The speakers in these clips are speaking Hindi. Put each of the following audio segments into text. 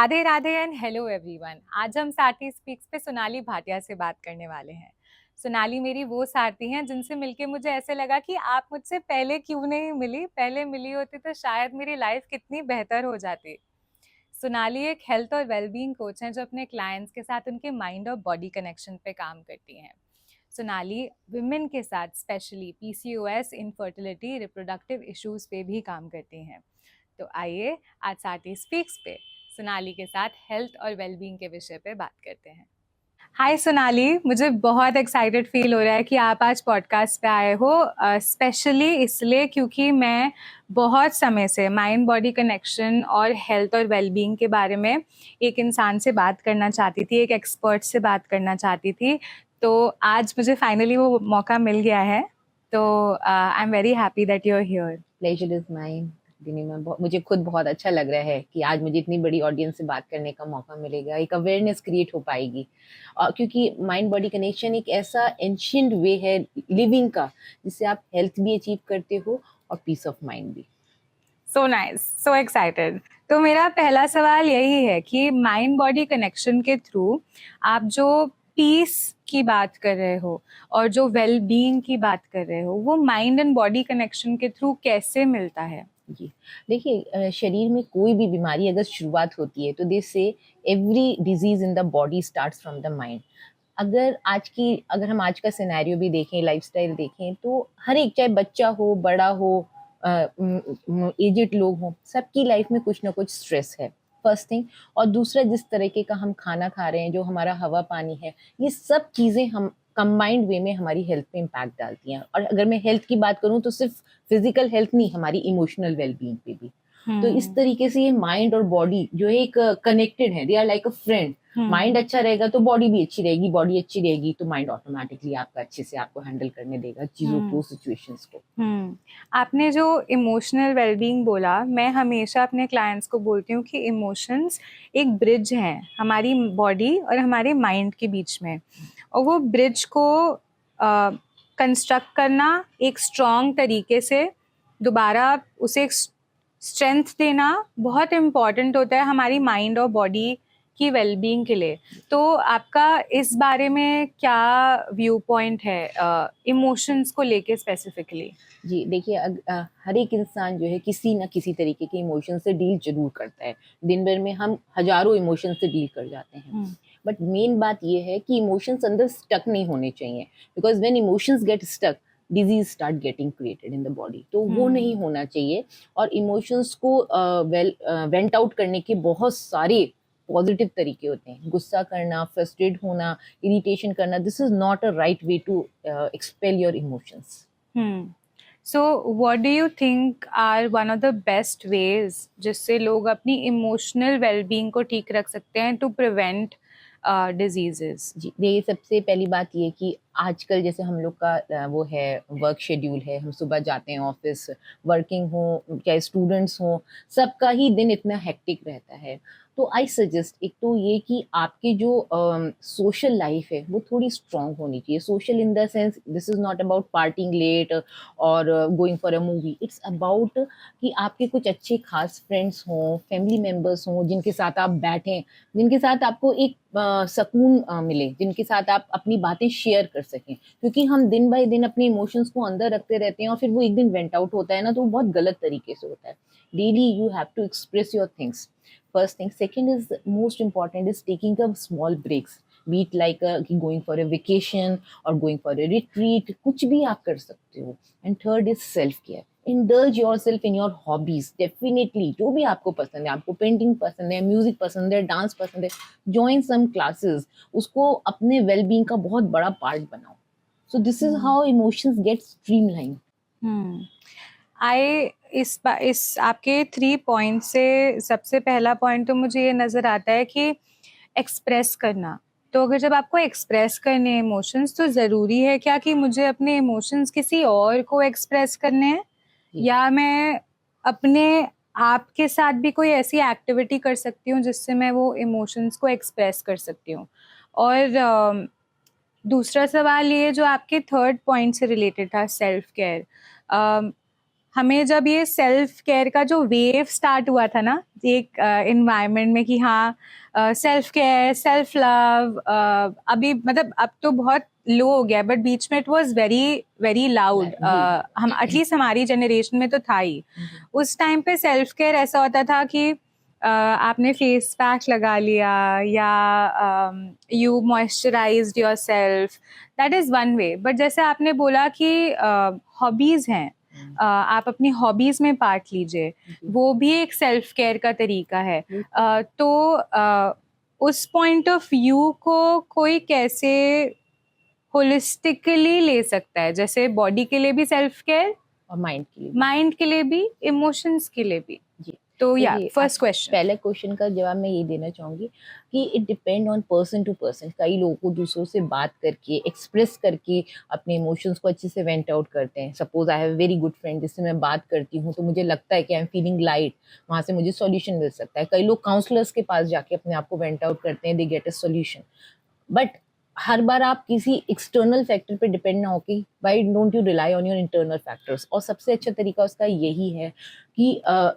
Radhe Radhe and hello everyone. आज हम साथी स्पीक्स पे सोनाली भाटिया से बात करने वाले हैं। सोनाली मेरी वो साथी हैं जिनसे मिलके मुझे ऐसे लगा कि आप मुझसे पहले क्यों नहीं मिली, पहले मिली होती तो शायद मेरी लाइफ कितनी बेहतर हो जाती। सोनाली एक हेल्थ और वेलबींग कोच हैं जो अपने क्लाइंट्स के साथ उनके माइंड और बॉडी कनेक्शन पे काम करती हैं। सोनाली विमेन के साथ specially PCOS, infertility, reproductive issues पे भी काम करती हैं। तो आइए आज साथी स्पीक्स पे सोनाली के साथ हेल्थ और वेलबींग के विषय पे बात करते हैं। हाय सोनाली, मुझे बहुत एक्साइटेड फील हो रहा है कि आप आज पॉडकास्ट पे आए हो, स्पेशली इसलिए क्योंकि मैं बहुत समय से माइंड बॉडी कनेक्शन और हेल्थ और वेलबींग के बारे में एक इंसान से बात करना चाहती थी, एक एक्सपर्ट से बात करना चाहती थी। तो आज मुझे फाइनली वो मौका मिल गया है। तो I am very happy that you are here. Pleasure is mine. मुझे खुद बहुत अच्छा लग रहा है कि आज मुझे इतनी बड़ी ऑडियंस से बात करने का मौका मिलेगा, एक अवेयरनेस क्रिएट हो पाएगी। और क्योंकि माइंड बॉडी कनेक्शन एक ऐसा एंशिएंट वे है लिविंग का जिससे आप हेल्थ भी अचीव करते हो और पीस ऑफ माइंड भी। So nice, so excited. तो मेरा पहला सवाल यही है कि माइंड बॉडी कनेक्शन के थ्रू आप जो पीस की बात कर रहे हो और जो वेल बीइंग की बात कर रहे हो, वो माइंड एंड बॉडी कनेक्शन के थ्रू कैसे मिलता है? जी देखिए, शरीर में कोई भी बीमारी अगर शुरुआत होती है तो दे से every disease in the body starts from the mind. अगर हम आज का सिनेरियो भी देखें, लाइफस्टाइल देखें, तो हर एक, चाहे बच्चा हो, बड़ा हो, एजेड लोग हों, सबकी लाइफ में कुछ ना कुछ स्ट्रेस है, फर्स्ट थिंग। और दूसरा, जिस तरीके का हम खाना खा रहे हैं, जो हमारा हवा पानी है, ये सब चीज़ें हम कंबाइंड वे में हमारी हेल्थ पे इम्पैक्ट डालती हैं। और अगर मैं हेल्थ की बात करूँ तो सिर्फ फिजिकल हेल्थ नहीं, हमारी इमोशनल वेलबींग पे भी। तो इस तरीके से ये माइंड और बॉडी जो है एक कनेक्टेड है, they are like a friend. Mind अच्छा रहेगा तो बॉडी भी अच्छी रहेगी, बॉडी अच्छी रहेगी तो माइंड ऑटोमेटिकली आपका अच्छे से आपको हैंडल करने देगा चीजों को, सिचुएशंस को। आपने जो इमोशनल वेलबींग बोला, मैं हमेशा अपने क्लाइंट्स को बोलती हूँ कि इमोशंस एक ब्रिज हैं हमारी बॉडी और हमारे माइंड के बीच में, और वो ब्रिज को कंस्ट्रक्ट करना एक स्ट्रॉन्ग तरीके से, दोबारा उसे एक स्ट्रेंथ देना बहुत इम्पॉर्टेंट होता है हमारी माइंड और बॉडी की वेलबींग के लिए। तो आपका इस बारे में क्या व्यू पॉइंट है इमोशंस को लेके स्पेसिफिकली? जी देखिए, हर एक इंसान जो है किसी ना किसी तरीके के इमोशन से डील जरूर करता है। दिन भर में हम हजारों इमोशन से डील कर जाते हैं। बट मेन बात ये है कि इमोशंस अंदर स्टक नहीं होने चाहिए, because when emotions get stuck, disease start getting created in the body. तो वो नहीं होना चाहिए। और इमोशंस को वेंट आउट करने के बहुत सारे पॉजिटिव तरीके होते हैं। गुस्सा करना, फ्रस्ट्रेट होना, इरिटेशन करना, this is not a right way to expel your emotions. So what do you think are one of the best ways जिससे लोग अपनी इमोशनल वेलबींग को ठीक रख सकते हैं टू प्रिवेंट डिजीजेस? जी देखिए, सबसे पहली बात ये कि आजकल जैसे हम लोग का वो है, वर्क शेड्यूल है, हम सुबह जाते हैं ऑफिस, वर्किंग हो चाहे स्टूडेंट्स हो, सबका ही दिन इतना हेक्टिक रहता है। तो आई सजेस्ट, एक तो ये कि आपकी जो सोशल लाइफ है वो थोड़ी स्ट्रांग होनी चाहिए। Social in the sense, this is not about partying late और going for a movie. It's about कि आपके कुछ अच्छे खास फ्रेंड्स हों, फैमिली मेम्बर्स हों, जिनके साथ आप बैठें, जिनके साथ आपको एक सुकून मिले, जिनके साथ आप अपनी बातें शेयर कर सकें। क्योंकि हम दिन बाय दिन अपने इमोशंस को अंदर रखते रहते हैं और फिर वो एक दिन वेंट आउट होता है ना, तो वो बहुत गलत तरीके से होता है। Daily you have to express your things, first thing. Second is most important is taking a small breaks, be it like going for a vacation or going for a retreat, कुछ भी आप कर सकते हो। And third is self care, indulge yourself in your hobbies, definitely। जो भी आपको पसंद है, आपको पेंटिंग पसंद है, म्यूजिक पसंद है, डांस पसंद है, join some classes, उसको अपने वेलबींग का बहुत बड़ा पार्ट बनाओ। So this is how emotions get streamlined। इस आपके 3 पॉइंट से सबसे पहला पॉइंट तो मुझे ये नज़र आता है कि एक्सप्रेस करना। तो अगर जब आपको एक्सप्रेस करने इमोशंस, तो ज़रूरी है क्या कि मुझे अपने इमोशंस किसी और को एक्सप्रेस करने हैं, या मैं अपने आप के साथ भी कोई ऐसी एक्टिविटी कर सकती हूँ जिससे मैं वो इमोशंस को एक्सप्रेस कर सकती हूँ? और दूसरा सवाल ये जो आपके थर्ड पॉइंट से रिलेटेड था, सेल्फ केयर, हमें जब ये सेल्फ केयर का जो वेव स्टार्ट हुआ था ना एक एनवायरनमेंट में कि हाँ सेल्फ केयर सेल्फ लव, अभी मतलब अब तो बहुत लो हो गया, बट बीच में it was very very loud, हम एटलीस्ट हमारी जनरेशन में तो था ही। उस टाइम पे सेल्फ केयर ऐसा होता था कि आपने फेस पैक लगा लिया या you moisturised yourself, that is one way. But जैसे आपने बोला कि हॉबीज हैं, आप अपनी हॉबीज में पार्ट लीजिए, वो भी एक सेल्फ केयर का तरीका है। तो उस पॉइंट ऑफ व्यू को कोई कैसे होलिस्टिकली ले सकता है, जैसे बॉडी के लिए भी सेल्फ केयर और माइंड के लिए भी, इमोशंस के लिए भी जी। तो या फर्स्ट क्वेश्चन, पहले क्वेश्चन का जवाब मैं ये देना चाहूंगी कि it depend on person to person. कई लोगों को दूसरों से बात करके एक्सप्रेस करके अपने इमोशंस को अच्छे से वेंट आउट करते हैं। Suppose I have a very good friend जिससे मैं बात करती हूँ तो मुझे लगता है कि आई एम फीलिंग लाइट, वहां से मुझे सॉल्यूशन मिल सकता है। कई लोग काउंसलर्स के पास जाके अपने आप को वेंट आउट करते हैं, they get a solution. But हर बार आप किसी एक्सटर्नल फैक्टर पे डिपेंड ना होके why don't you rely on your internal factors. और सबसे अच्छा तरीका उसका यही है कि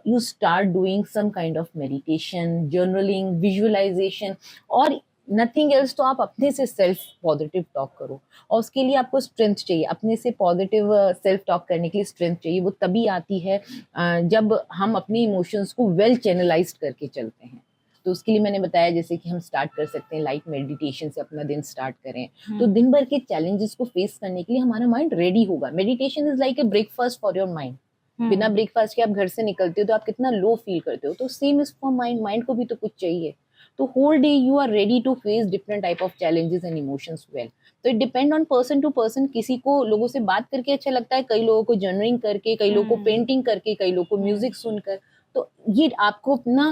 you start doing some kind of meditation, journaling, visualization और नथिंग एल्स। तो आप अपने से सेल्फ पॉजिटिव टॉक करो, और उसके लिए आपको स्ट्रेंथ चाहिए। अपने से पॉजिटिव सेल्फ टॉक करने के लिए स्ट्रेंथ चाहिए। वो तभी आती है जब हम अपने इमोशंस को वेल चैनलाइज करके चलते हैं। तो उसके लिए मैंने बताया जैसे कि हम स्टार्ट कर सकते हैं लाइट मेडिटेशन से अपना दिन स्टार्ट करें। तो दिन भर के चैलेंजेस को फेस करने के लिए हमारा माइंड रेडी होगा। Meditation is like a breakfast for your mind. बिना ब्रेकफास्ट के आप घर से निकलते हो तो आप कितना लो फील करते हो, तो same is for mind. Mind को भी तो कुछ चाहिए। तो whole day you are ready to face different type of challenges and emotions well. तो it depend on person to person. किसी को लोगों से बात करके अच्छा लगता है, कई लोगों को जर्नलिंग करके, कई लोगों को पेंटिंग करके, कई लोगों को म्यूजिक सुनकर। तो ये आपको अपना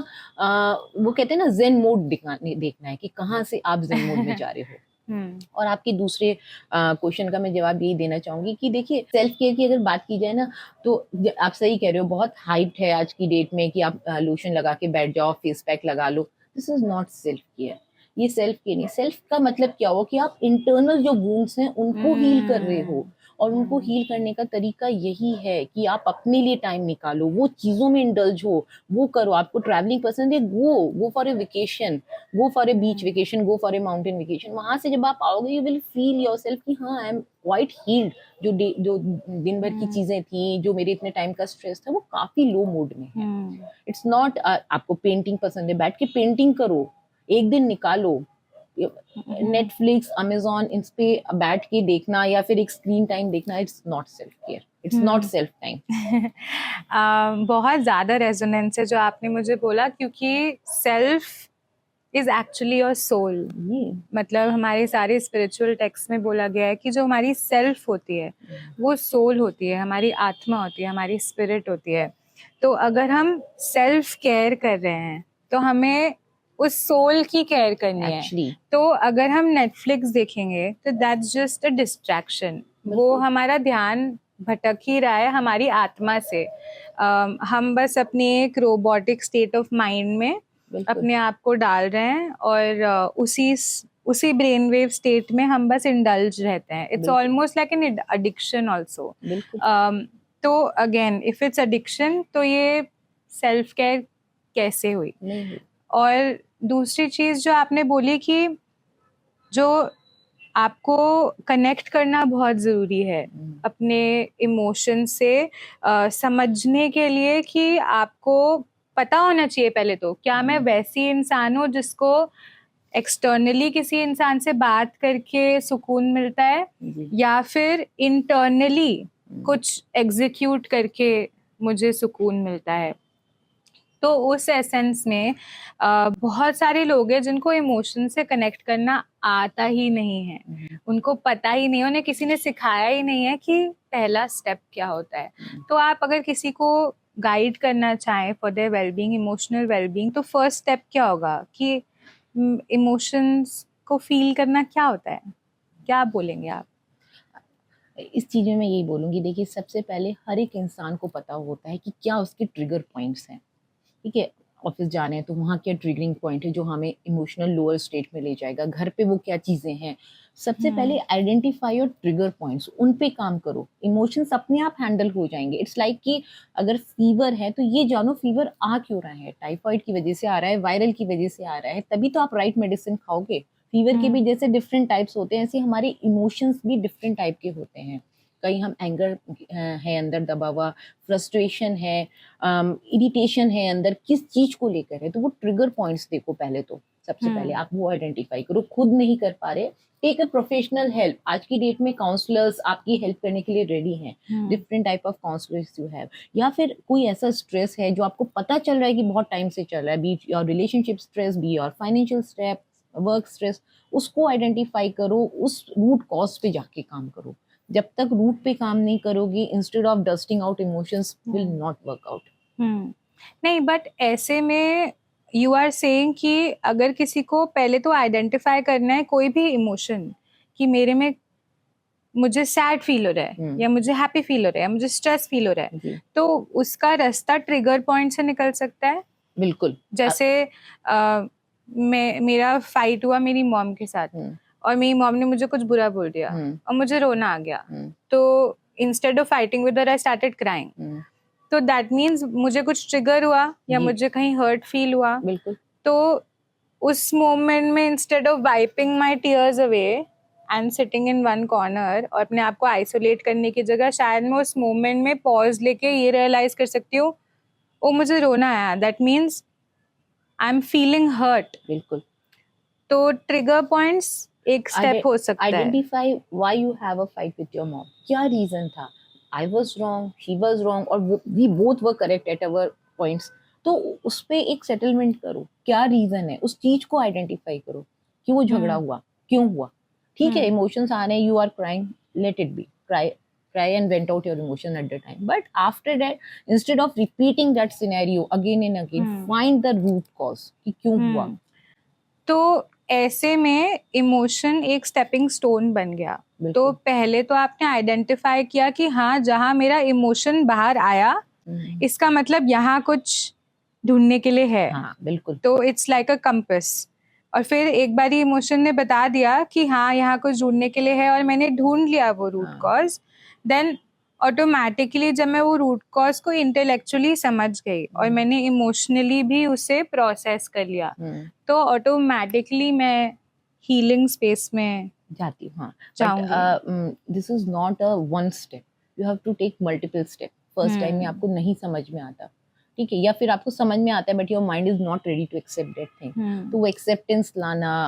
वो कहते हैं ना जेन मोड देखना है कि कहाँ से आप जेन मोड में जा रहे हो। और आपके दूसरे क्वेश्चन का मैं जवाब यही देना चाहूंगी कि देखिए सेल्फ केयर की अगर बात की जाए ना, तो आप सही कह रहे हो, बहुत हाइप्ड है आज की डेट में कि आप लोशन लगा के बैठ जाओ, फेस पैक लगा लो। This is not self care. ये सेल्फ केयर नहीं। सेल्फ का मतलब क्या हो कि आप इंटरनल जो वुंड्स हैं उनको हील कर रहे हो। और उनको हील करने का तरीका यही है कि आप अपने लिए टाइम निकालो, वो चीजों में इंडल्ज हो, वो करो। आपको ट्रैवलिंग पसंद है, go for a vacation, go for a beach vacation, go for a mountain vacation. वहां से जब आप आओगे यू विल फील योरसेल्फ कि हाँ आई एम क्वाइट हील्ड। जो दिन भर की चीजें थी, जो मेरे इतने टाइम का स्ट्रेस था, वो काफी लो मूड में है। इट्स नॉट आपको पेंटिंग पसंद है, बैठ के पेंटिंग करो, एक दिन निकालो। नेटफ्लिक्स, अमेजॉन, इन पे बैठ के देखना या फिर एक स्क्रीन टाइम देखना, it's not self care, it's not self time. बहुत ज्यादा रेजोनेंस है जो आपने मुझे बोला, क्योंकि self is actually your soul. मतलब हमारे सारे स्पिरिचुअल टेक्स्ट में बोला गया है कि जो हमारी सेल्फ होती है वो सोल होती है, हमारी आत्मा होती है, हमारी स्पिरिट होती है। तो अगर हम सेल्फ केयर कर रहे हैं तो हमें उस सोल की केयर करनी है। तो अगर हम नेटफ्लिक्स देखेंगे तो दैट्स जस्ट अ डिस्ट्रैक्शन, वो हमारा ध्यान भटक ही रहा है हमारी आत्मा से। हम बस अपनी एक रोबोटिक स्टेट ऑफ माइंड में अपने आप को डाल रहे हैं और उसी ब्रेन वेव स्टेट में हम बस इंडल्ज रहते हैं। It's almost like an addiction also. तो अगेन इफ इट्स एडिक्शन तो ये सेल्फ केयर कैसे हुई? और दूसरी चीज जो आपने बोली कि जो आपको कनेक्ट करना बहुत ज़रूरी है अपने इमोशन से, समझने के लिए कि आपको पता होना चाहिए पहले तो क्या मैं वैसी इंसान हूँ जिसको एक्सटर्नली किसी इंसान से बात करके सुकून मिलता है, या फिर इंटरनली कुछ एग्जीक्यूट करके मुझे सुकून मिलता है। तो उस एसेंस में बहुत सारे लोग हैं जिनको इमोशन से कनेक्ट करना आता ही नहीं है, उनको पता ही नहीं, उन्हें किसी ने सिखाया ही नहीं है कि पहला स्टेप क्या होता है। तो आप अगर किसी को गाइड करना चाहें for their wellbeing, emotional wellbeing, तो फर्स्ट स्टेप क्या होगा कि इमोशंस को फील करना क्या होता है? क्या बोलेंगे आप इस चीज में? मैं यही बोलूंगी, देखिए सबसे पहले हर एक इंसान को पता होता है कि क्या उसके ट्रिगर पॉइंट्स हैं। ठीक है, ऑफिस जाना है तो वहाँ क्या ट्रिगरिंग पॉइंट है जो हमें इमोशनल लोअर स्टेट में ले जाएगा, घर पे वो क्या चीज़ें हैं। सबसे पहले आइडेंटिफाई योर ट्रिगर पॉइंट्स, उन पे काम करो, इमोशंस अपने आप हैंडल हो जाएंगे। इट्स लाइक कि अगर फीवर है तो ये जानो फीवर आ क्यों रहा है, टाइफाइड की वजह से आ रहा है, वायरल की वजह से आ रहा है, तभी तो आप राइट मेडिसिन खाओगे। फीवर के भी जैसे डिफरेंट टाइप्स होते हैं, ऐसे हमारे इमोशंस भी डिफरेंट टाइप के होते हैं। कहीं हम एंगर है अंदर दबा हुआ, फ्रस्ट्रेशन है, इरिटेशन है अंदर, किस चीज को लेकर है, तो वो ट्रिगर पॉइंट्स देखो पहले तो। सबसे पहले आप वो आइडेंटिफाई करो। खुद नहीं कर पा रहे, टेक अ प्रोफेशनल हेल्प। आज की डेट में काउंसलर्स आपकी हेल्प करने के लिए रेडी हैं, different type of counsellors you have. या फिर कोई ऐसा स्ट्रेस है जो आपको पता चल रहा है कि बहुत टाइम से चल रहा है, be your relationship stress, be your financial stress, work stress, उसको आइडेंटिफाई करो, उस रूट कॉज पे जाके काम करो। जब तक रूट पे काम नहीं करोगी, instead of dusting out emotions will not work out. नहीं, बट ऐसे में यू आर सेइंग कि अगर किसी को पहले तो आइडेंटिफाई करना है कोई भी इमोशन, कि मेरे में मुझे सैड फील हो रहा है या मुझे हैप्पी फील हो रहा है या मुझे स्ट्रेस फील हो रहा है, तो उसका रास्ता ट्रिगर पॉइंट से निकल सकता है। बिल्कुल। जैसे मेरा फाइट हुआ मेरी मॉम के साथ, और मेरी मॉम ने मुझे कुछ बुरा बोल दिया और मुझे रोना आ गया, तो instead of fighting with her I started crying. तो दैट मीन्स मुझे कुछ ट्रिगर हुआ या मुझे कहीं हर्ट फील हुआ। बिल्कुल। तो उस मोमेंट में instead of wiping my tears away and sitting in one corner और अपने आप को आइसोलेट करने की जगह, शायद मैं उस मोमेंट में पॉज लेके ये रियलाइज कर सकती हूँ, ओ मुझे रोना आया, that means I am feeling hurt. बिल्कुल। तो ट्रिगर पॉइंट्स एक स्टेप हो सकता है। Identify why you have a fight with your mom, क्या रीजन था, I was wrong, she was wrong, और we both were correct at our points. तो उस पे एक सेटलमेंट करो, क्या रीजन है, उस चीज को आइडेंटिफाई करो, क्यों झगड़ा हुआ, क्यों हुआ। ठीक है, इमोशंस आ रहे हैं, you are crying, let it be, cry and vent out your emotion at the time, but after that, instead of repeating that scenario again and again, find the root cause कि क्यों हुआ। तो ऐसे में इमोशन एक स्टेपिंग स्टोन बन गया। तो पहले तो आपने आइडेंटिफाई किया कि हाँ, जहाँ मेरा इमोशन बाहर आया इसका मतलब यहाँ कुछ ढूंढने के लिए है। हाँ, बिल्कुल। तो इट्स लाइक अ कंपास। और फिर एक बार इमोशन ने बता दिया कि हाँ यहाँ कुछ ढूंढने के लिए है और मैंने ढूंढ लिया वो रूट कॉज, देन ऑटोमेटिकली जब मैं वो रूट कॉज को इंटेलेक्चुअली समझ गई और मैंने इमोशनली भी उसे प्रोसेस कर लिया, तो ऑटोमेटिकली मैं हीलिंग स्पेस में जाती हूँ। This is not a one step, you have to take multiple step. First time में आपको नहीं समझ में आता, ठीक है, या फिर आपको समझ में आता है but your mind is not ready to accept that thing. तो वो एक्सेप्टेंस लाना,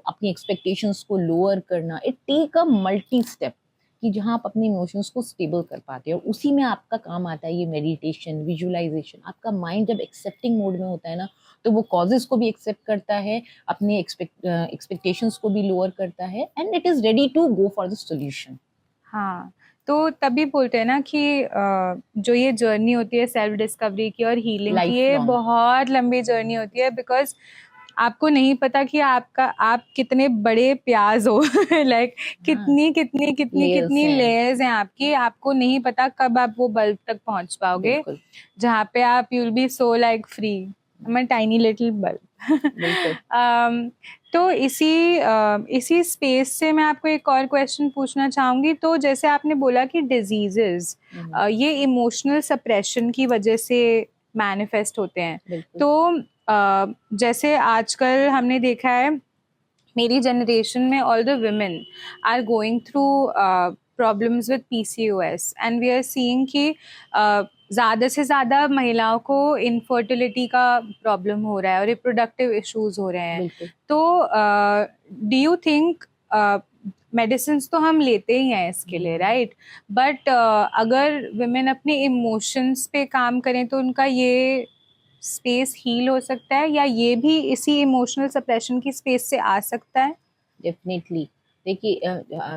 अपनी एक्सपेक्टेशंस को लोअर करना, it take a multi step, कि जहाँ आप अपने इमोशंस को स्टेबल कर पाते हो। उसी में आपका काम आता है ये मेडिटेशन, विजुअलाइजेशन। आपका माइंड जब एक्सेप्टिंग मोड में होता है ना, तो वो कॉजेस को भी एक्सेप्ट करता है, अपने एक्सपेक्टेशंस को भी लोअर करता है, and it is ready to go for the solution. हाँ, तो तभी बोलते हैं ना कि जो ये जर्नी होती है सेल्फ डिस्कवरी की और हीलिंग की, ये बहुत लंबी जर्नी होती है, बिकॉज आपको नहीं पता कि आप कितने बड़े प्याज हो लाइक कितनी लेयर्स हैं आपकी, आपको नहीं पता कब आप वो बल्ब तक पहुंच पाओगे जहाँ पे आप you will be so like free, I am tiny little bulb. तो इसी स्पेस से मैं आपको एक और क्वेश्चन पूछना चाहूंगी। तो जैसे आपने बोला कि डिजीजेस ये इमोशनल सप्रेशन की वजह से मैनिफेस्ट होते हैं, तो जैसे आजकल हमने देखा है मेरी जनरेशन में all the women are going through problems with PCOS and we are seeing कि ज़्यादा से ज़्यादा महिलाओं को इनफर्टिलिटी का प्रॉब्लम हो रहा है और रिप्रोडक्टिव इश्यूज हो रहे हैं। तो डू यू थिंक मेडिसिन तो हम लेते ही हैं इसके लिए, राइट, बट अगर विमेन अपने इमोशंस पे काम करें तो उनका ये स्पेस हील हो सकता है, या ये भी इसी इमोशनल सप्रेशन की स्पेस से आ सकता है? डेफिनेटली। देखिए,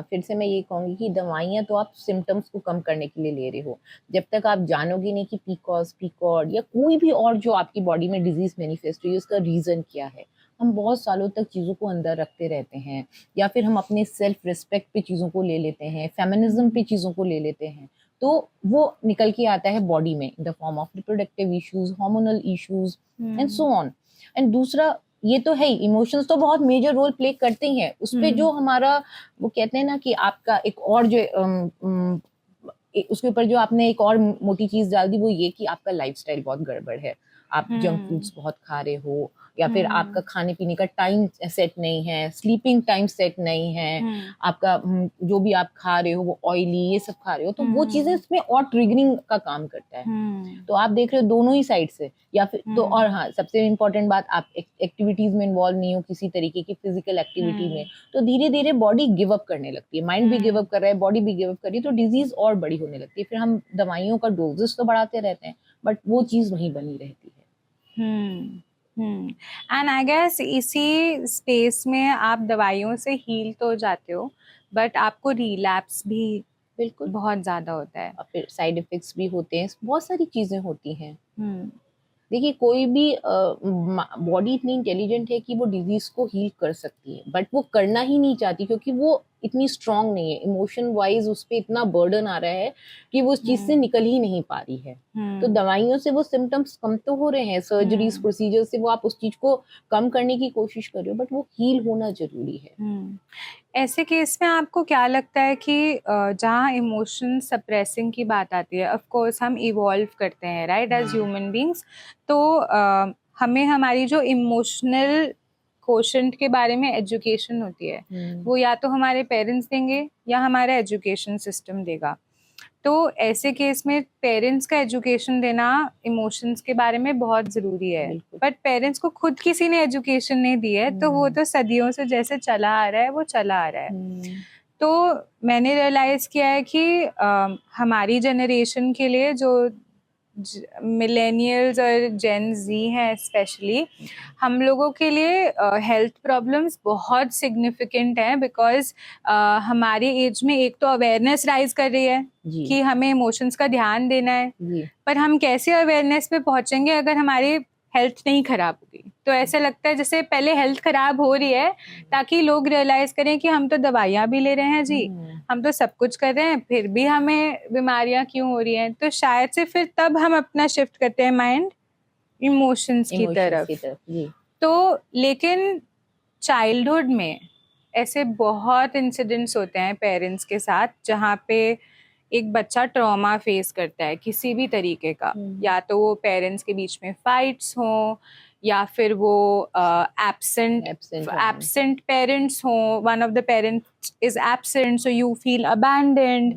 फिर से मैं ये कहूँगी कि दवाइयाँ तो आप सिम्टम्स को कम करने के लिए ले रहे हो। जब तक आप जानोगे नहीं कि PCOS, PCOD या कोई भी और जो आपकी बॉडी में डिजीज मैनिफेस्ट हुई है उसका रीजन क्या है, हम बहुत सालों तक चीज़ों को अंदर रखते रहते हैं, या फिर हम अपने सेल्फ रिस्पेक्ट पे चीज़ों को ले लेते हैं, फेमिनिज्म पे चीज़ों को ले लेते हैं, तो वो निकल के आता है बॉडी में in the form of reproductive issues, hormonal issues and so on. And दूसरा ये तो है ही, इमोशंस तो बहुत मेजर रोल प्ले करते ही हैं उस पे, जो हमारा वो कहते हैं ना कि आपका एक और जो उसके ऊपर जो आपने एक और मोटी चीज डाल दी, वो ये कि आपका लाइफस्टाइल बहुत गड़बड़ है, आप जंक फूड्स बहुत खा रहे हो, या फिर आपका खाने पीने का टाइम सेट नहीं है, स्लीपिंग टाइम सेट नहीं है, आपका जो भी आप खा रहे हो वो ऑयली ये सब खा रहे हो, तो वो चीजें इसमें और ट्रिगरिंग का काम करता है। तो आप देख रहे हो दोनों ही साइड से, या फिर तो और हाँ, सबसे इम्पोर्टेंट बात, आप एक्टिविटीज में इन्वॉल्व नहीं हो किसी तरीके की फिजिकल एक्टिविटी में, तो धीरे धीरे बॉडी गिव अप करने लगती है, माइंड भी गिव अप कर रहा है, बॉडी भी गिव अप कर रही है, तो डिजीज और बड़ी होने लगती है। फिर हम दवाइयों का डोजेस तो बढ़ाते रहते हैं, बट वो चीज वहीं बनी रहती है। एंड आई गेस इसी स्पेस में आप दवाइयों से हील तो जाते हो, बट आपको रिलैप्स भी बिल्कुल बहुत ज्यादा होता है, और फिर साइड इफेक्ट्स भी होते हैं, बहुत सारी चीजें होती हैं। देखिए कोई भी बॉडी इतनी इंटेलिजेंट है कि वो डिजीज को हील कर सकती है, बट वो करना ही नहीं चाहती क्योंकि वो इतनी स्ट्रांग नहीं है, इमोशन वाइज उस पर इतना बर्डन आ रहा है कि वो उस चीज से निकल ही नहीं पा रही है। तो दवाइयों से वो सिम्टम्स कम तो हो रहे हैं, सर्जरीज प्रोसीजर से वो आप उस चीज को कम करने की कोशिश कर रहे हो, बट वो हील होना जरूरी है। ऐसे केस में आपको क्या लगता है कि जहाँ इमोशन सप्रेसिंग की बात आती है, ऑफ कोर्स हम इवॉल्व करते हैं राइट एज ह्यूमन बीइंग्स, तो हमें हमारी जो इमोशनल कोशेंट के बारे में एजुकेशन होती है, वो या तो हमारे पेरेंट्स देंगे या हमारा एजुकेशन सिस्टम देगा। तो ऐसे केस में पेरेंट्स का एजुकेशन देना इमोशंस के बारे में बहुत ज़रूरी है, बट पेरेंट्स को खुद किसी ने एजुकेशन नहीं दी है, तो वो तो सदियों से जैसे चला आ रहा है वो चला आ रहा है। तो मैंने रियलाइज़ किया है कि हमारी जनरेशन के लिए जो मिलेनियल्स और जेन जी हैं स्पेशली, हम लोगों के लिए हेल्थ प्रॉब्लम्स बहुत सिग्निफिकेंट हैं, बिकॉज हमारी एज में एक तो अवेयरनेस राइज कर रही है कि हमें इमोशंस का ध्यान देना है, पर हम कैसे अवेयरनेस पे पहुंचेंगे अगर हमारी हेल्थ नहीं खराब होगी। तो ऐसा लगता है जैसे पहले हेल्थ खराब हो रही है ताकि लोग रियलाइज करें कि हम तो दवाइयाँ भी ले रहे हैं जी, हम तो सब कुछ कर रहे हैं, फिर भी हमें बीमारियां क्यों हो रही हैं। तो शायद से फिर तब हम अपना शिफ्ट करते हैं माइंड इमोशंस की तरफ। तो लेकिन चाइल्डहुड में ऐसे बहुत इंसिडेंट्स होते हैं पेरेंट्स के साथ जहाँ पे एक बच्चा ट्रॉमा फेस करता है किसी भी तरीके का, या तो वो पेरेंट्स के बीच में फाइट्स हों, या फिर वो एब्सेंट पेरेंट्स हों, one of the parents is absent so you feel abandoned.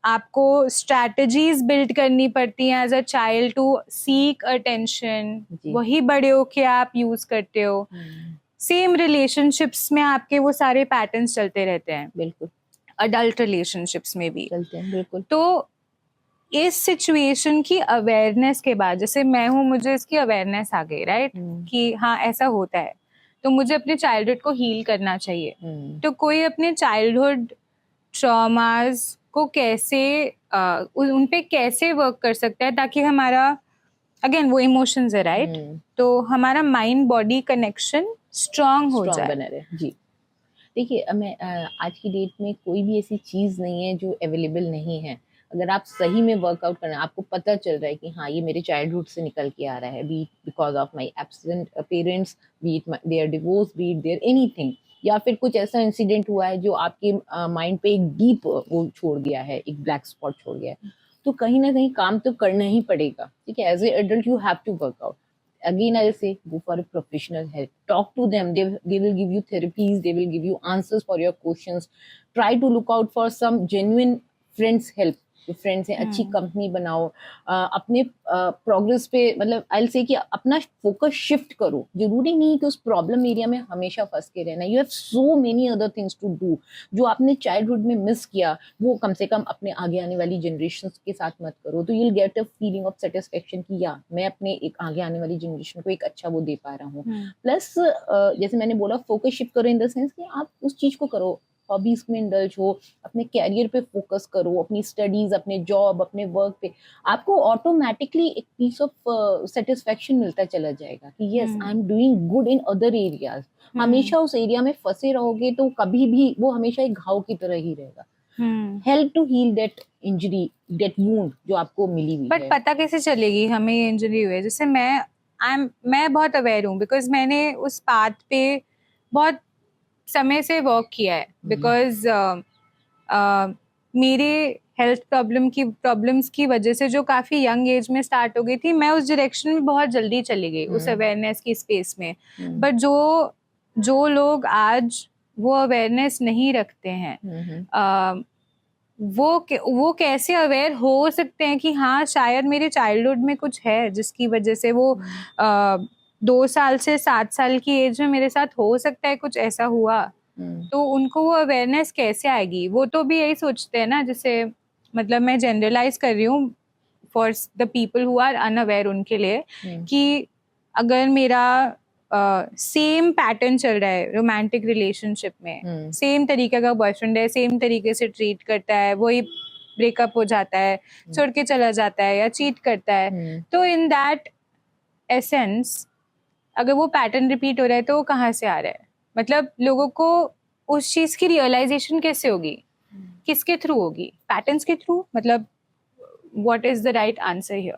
आपको स्ट्रैटेजीज बिल्ड करनी पड़ती हैं as a child to seek attention, वही बड़े होके आप यूज करते हो। सेम रिलेशनशिप्स में आपके वो सारे पैटर्न्स चलते रहते हैं, बिल्कुल अडल्ट रिलेशनशिप्स में भी चलते हैं, बिल्कुल। तो इस सिचुएशन की अवेयरनेस के बाद, जैसे मैं हूँ, मुझे इसकी अवेयरनेस आ गई राइट कि हाँ ऐसा होता है, तो मुझे अपने चाइल्डहुड को हील करना चाहिए। तो कोई अपने चाइल्डहुड ट्रॉमास को कैसे उन पे कैसे वर्क कर सकता है ताकि हमारा, अगेन वो इमोशंस है राइट, तो हमारा माइंड बॉडी कनेक्शन स्ट्रांग हो जाए, बना रहे। जी देखिए, मैं आज की डेट में कोई भी ऐसी चीज़ नहीं है जो अवेलेबल नहीं है। अगर आप सही में वर्कआउट करना, आपको पता चल रहा है कि हाँ ये मेरे चाइल्डहुड से निकल के आ रहा है, be because of my absent parents, be it their divorce, be it their anything, या फिर कुछ ऐसा इंसिडेंट हुआ है जो आपके माइंड पे एक डीप वो छोड़ गया है, एक ब्लैक स्पॉट छोड़ गया है, तो कहीं ना कहीं काम तो करना ही पड़ेगा। ठीक है, as a adult you have to work out. Again I'll say, go for a professional help, talk to them, they will give you therapies, they will give you answers for your questions. Try to look out for some genuine friends help, जो फ्रेंड्स हैं अच्छी कंपनी बनाओ, अपने प्रोग्रेस पे मतलब आई विल से कि अपना फोकस शिफ्ट करो। जरूरी नहीं कि उस प्रॉब्लम एरिया में हमेशा फंस के रहना, you have so many other things to do. जो आपने चाइल्डहुड में मिस किया वो कम से कम अपने आगे आने वाली जनरेशन के साथ मत करो, तो you will get a feeling of satisfaction कि या मैं अपने एक आगे आने वाली जनरेशन को एक अच्छा वो दे पा रहा हूँ। प्लस जैसे मैंने बोला, फोकस शिफ्ट करो इन द सेंस कि आप उस चीज को करो हॉबीज में इंडल्ज हो, अपने कैरियर पे फोकस करो, अपनी स्टडीज, अपने जॉब, अपने वर्क पे, आपको ऑटोमेटिकली एक पीस ऑफ सेटिस्फेक्शन मिलता चला जाएगा कि yes I am doing good in other areas. हमेशा उस एरिया में फंसे रहोगे तो कभी भी वो हमेशा एक घाव की तरह ही रहेगा। Help to heal that injury, that wound जो आपको मिली हुई बट है। पता कैसे चलेगी हमें ये इंजरी हुई है? जैसे मैं बहुत अवेयर हूँ बिकॉज मैंने उस पाथ पे बहुत समय से वर्क किया है। बिकॉज मेरे हेल्थ प्रॉब्लम्स की वजह से जो काफी यंग एज में स्टार्ट हो गई थी, मैं उस डायरेक्शन में बहुत जल्दी चली गई उस अवेयरनेस की स्पेस में। बट जो लोग आज वो अवेयरनेस नहीं रखते हैं, वो कैसे अवेयर हो सकते हैं कि हाँ शायद मेरे चाइल्डहुड में कुछ है जिसकी वजह से वो 2 साल से 7 साल की एज में मेरे साथ हो सकता है कुछ ऐसा हुआ। तो उनको वो अवेयरनेस कैसे आएगी? वो तो भी यही सोचते हैं ना, जैसे मतलब मैं जनरलाइज कर रही हूँ for the people who are unaware, उनके लिए कि अगर मेरा सेम पैटर्न चल रहा है रोमांटिक रिलेशनशिप में, सेम तरीके का बॉयफ्रेंड है, सेम तरीके से ट्रीट करता है, वही ब्रेकअप हो जाता है, छोड़ के चला जाता है या चीट करता है, तो इन दैट एसेंस अगर वो पैटर्न रिपीट हो रहा है तो वो कहाँ से आ रहा है? मतलब लोगों को उस चीज की रियलाइजेशन कैसे होगी? किसके थ्रू होगी? पैटर्न्स के थ्रू? मतलब what is the right answer here?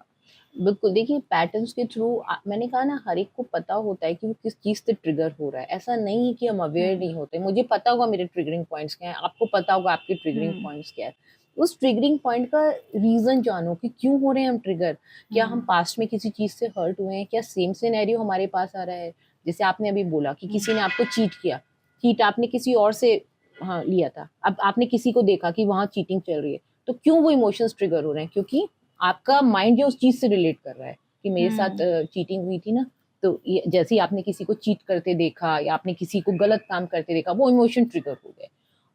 बिल्कुल, देखिए पैटर्न्स के थ्रू मैंने कहा ना, हर एक को पता होता है कि वो किस चीज से ट्रिगर हो रहा है। ऐसा नहीं है कि हम अवेयर नहीं होते। मुझे पता होगा मेरे ट्रिगरिंग पॉइंट्स क्या हैं, आपको पता होगा आपके ट्रिगरिंग पॉइंट्स क्या है। उस ट्रिगरिंग पॉइंट का रीजन जानो कि क्यों हो रहे हैं हम ट्रिगर। क्या हम पास्ट में किसी चीज से हर्ट हुए हैं? क्या सेम सिनेरियो हमारे पास आ रहा है? जैसे आपने अभी बोला कि किसी ने आपको चीट किया, चीट आपने किसी और से लिया था, अब आपने किसी को देखा कि वहां चीटिंग चल रही है, तो क्यों वो इमोशंस ट्रिगर हो रहे हैं? क्योंकि आपका माइंड जो उस चीज से रिलेट कर रहा है कि मेरे साथ चीटिंग हुई थी ना, तो जैसे ही आपने किसी को चीट करते देखा या आपने किसी को गलत काम करते देखा, वो इमोशन ट्रिगर हो गए।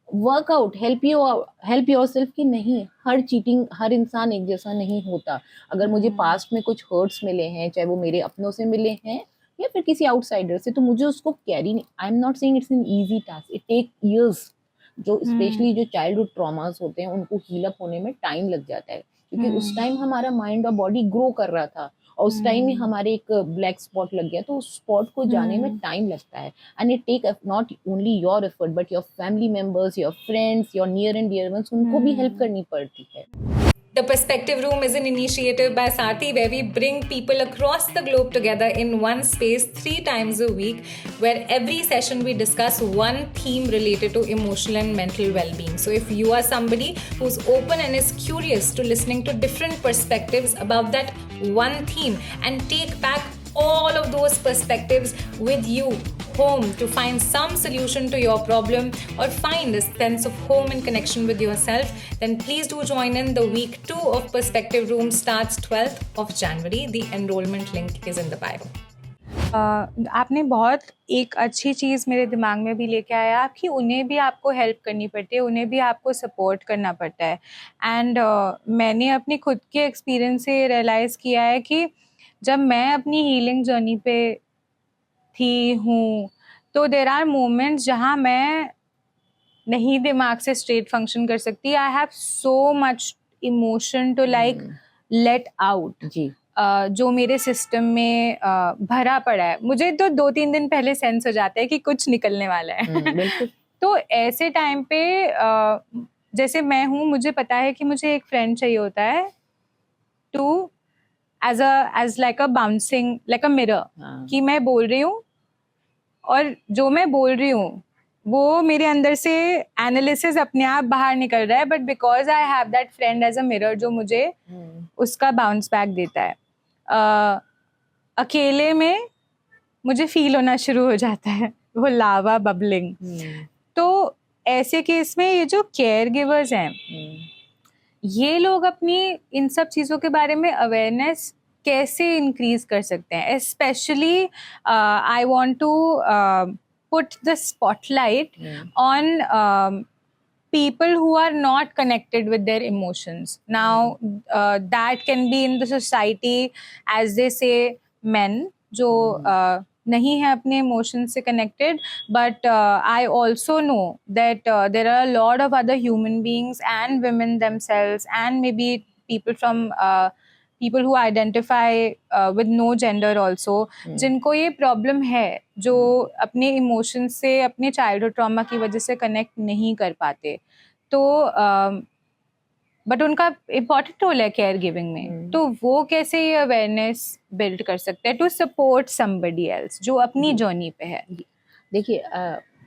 वर्कआउट, हेल्प योरसेल्फ कि नहीं, हर चीटिंग, हर इंसान एक जैसा नहीं होता। अगर मुझे पास्ट में कुछ हर्ट्स मिले हैं, चाहे वो मेरे अपनों से मिले हैं या फिर किसी आउटसाइडर से, तो मुझे उसको कैरी नहीं, I am not saying it's an easy task, it take years. जो स्पेशली जो चाइल्डहुड ट्रॉमास होते हैं उनको हील अप होने में टाइम लग जाता है, क्योंकि उस टाइम हमारा माइंड और बॉडी ग्रो कर रहा था और उस टाइम ही हमारे एक ब्लैक स्पॉट लग गया, तो उस स्पॉट को जाने में टाइम लगता है। And it take not only your effort but your family members, your friends, your near and dear ones, उनको भी हेल्प करनी पड़ती है। The Perspective Room is an initiative by Sati where we bring people across the globe together in one space 3 times a week, where every session we discuss one theme related to emotional and mental well-being. So if you are somebody who's open and is curious to listening to different perspectives about that one theme and take back all of those perspectives with you home to find some solution to your problem or find a sense of home and connection with yourself, then please do join in. The week 2 of Perspective Room starts 12th of January. The enrollment link is in the bio. आपने बहुत एक अच्छी चीज़ मेरे दिमाग में भी लेके आया कि उन्हें भी आपको हेल्प करनी पड़ती है, उन्हें भी आपको सपोर्ट करना पड़ता है। एंड मैंने अपनी खुद के एक्सपीरियंस से रियलाइज़ किया है कि जब मैं अपनी हीलिंग जर्नी पे थी हूँ, तो देर आर मोमेंट्स जहाँ मैं नहीं दिमाग से स्ट्रेट फंक्शन कर सकती। I have so much emotion to like let out, जो मेरे सिस्टम में भरा पड़ा है। मुझे तो 2-3 दिन पहले सेंस हो जाता है कि कुछ निकलने वाला है। तो ऐसे टाइम पे जैसे मैं हूँ, मुझे पता है कि मुझे एक फ्रेंड चाहिए होता है to as like a bouncing, like a mirror, कि मैं बोल रही हूँ और जो मैं बोल रही हूँ वो मेरे अंदर से एनालिसिस अपने आप बाहर निकल रहा है, but because I have that friend as a mirror जो मुझे उसका बाउंस बैक देता है। अकेले में मुझे फील होना शुरू हो जाता है वो लावा बबलिंग। तो ऐसे केस में ये जो केयर गिवर्स हैं, ये लोग अपनी इन सब चीज़ों के बारे में अवेयरनेस कैसे इंक्रीज कर सकते हैं? Specially I want to put the spotlight on people who are not connected with their emotions. Now, that can be in the society, as they say, men, जो नहीं है अपने इमोशन से connected, but I also know that there are lot of other human beings and women themselves and maybe people from people who identify with no gender also, जिनको ये प्रॉब्लम है, जो अपने इमोशन से अपने चाइल्डहुड ट्रॉमा की वजह से कनेक्ट नहीं कर पाते, तो बट उनका इम्पॉर्टेंट रोल है केयर गिविंग में, तो वो कैसे ये अवेयरनेस बिल्ड कर सकते हैं टू सपोर्ट समबडी एल्स जो अपनी जर्नी पे है? देखिए,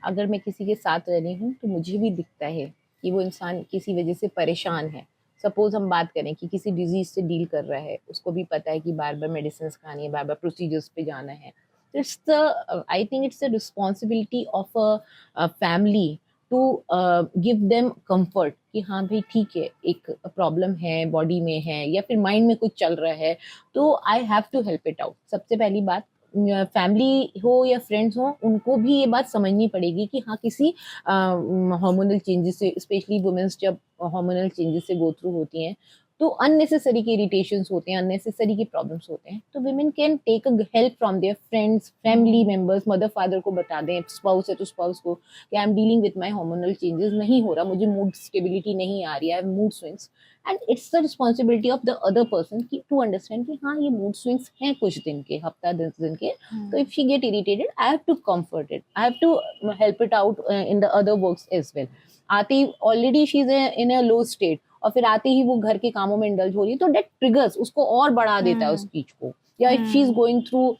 अगर मैं किसी के साथ रह रही हूँ तो मुझे भी दिखता है कि वो इंसान किसी वजह से परेशान है। सपोज हम बात करें कि किसी डिजीज से डील कर रहा है, उसको भी पता है कि बार बार मेडिसिन खानी है, बार बार प्रोसीजर्स पे जाना है। It's the I think it's the responsibility of a family to give them comfort कि हाँ भाई ठीक है, एक प्रॉब्लम है, बॉडी में है या फिर माइंड में कुछ चल रहा है, तो I have to help it out. सबसे पहली बात, फैमिली हो या फ्रेंड्स हो, उनको भी ये बात समझनी पड़ेगी कि हाँ किसी हार्मोनल चेंजेस से, स्पेशली वुमेन्स जब हार्मोनल चेंजेस से गो थ्रू होती हैं तो अननेसेसरी के इरिटेशंस होते हैं, अननेसेसरी की प्रॉब्लम्स होते हैं, तो women can take a help from their friends, family members, mother father को बता दें, स्पाउस है तो स्पाउस को कि I am dealing with my hormonal changes, नहीं हो रहा, मुझे मूड स्टेबिलिटी नहीं आ रही है, mood swings, and it's the responsibility of the other person की टू अंडरस्टैंड कि हाँ ये मूड स्विंग्स हैं कुछ दिन के, हफ्ता 10 दिन के, तो if she get irritated I have to comfort it, I have to help it out in the other works as well. आती already she is in a low state और फिर आते ही वो घर के कामों में इंडल्ज हो रही है, तो डेट ट्रिगर्स उसको और बढ़ा देता है उस चीज को। या if she is going through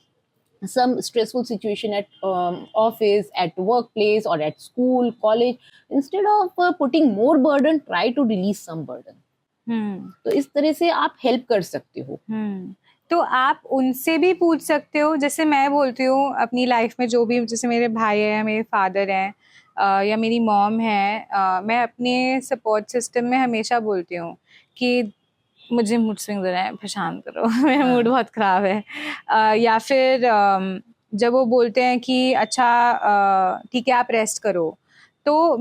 some stressful situation at office, at workplace or at school, college, instead of putting more burden, try to release some burden. तो इस तरह से आप हेल्प कर सकते हो। तो आप उनसे भी पूछ सकते हो, जैसे मैं बोलती हूँ अपनी लाइफ में जो भी, जैसे मेरे भाई हैं, मेरे फादर हैं, या मेरी मॉम है, मैं अपने सपोर्ट सिस्टम में हमेशा बोलती हूँ कि मुझे मूड स्विंग हो रहा है, परेशान करो मेरा मूड बहुत ख़राब है, या फिर जब वो बोलते हैं कि अच्छा ठीक है आप रेस्ट करो, तो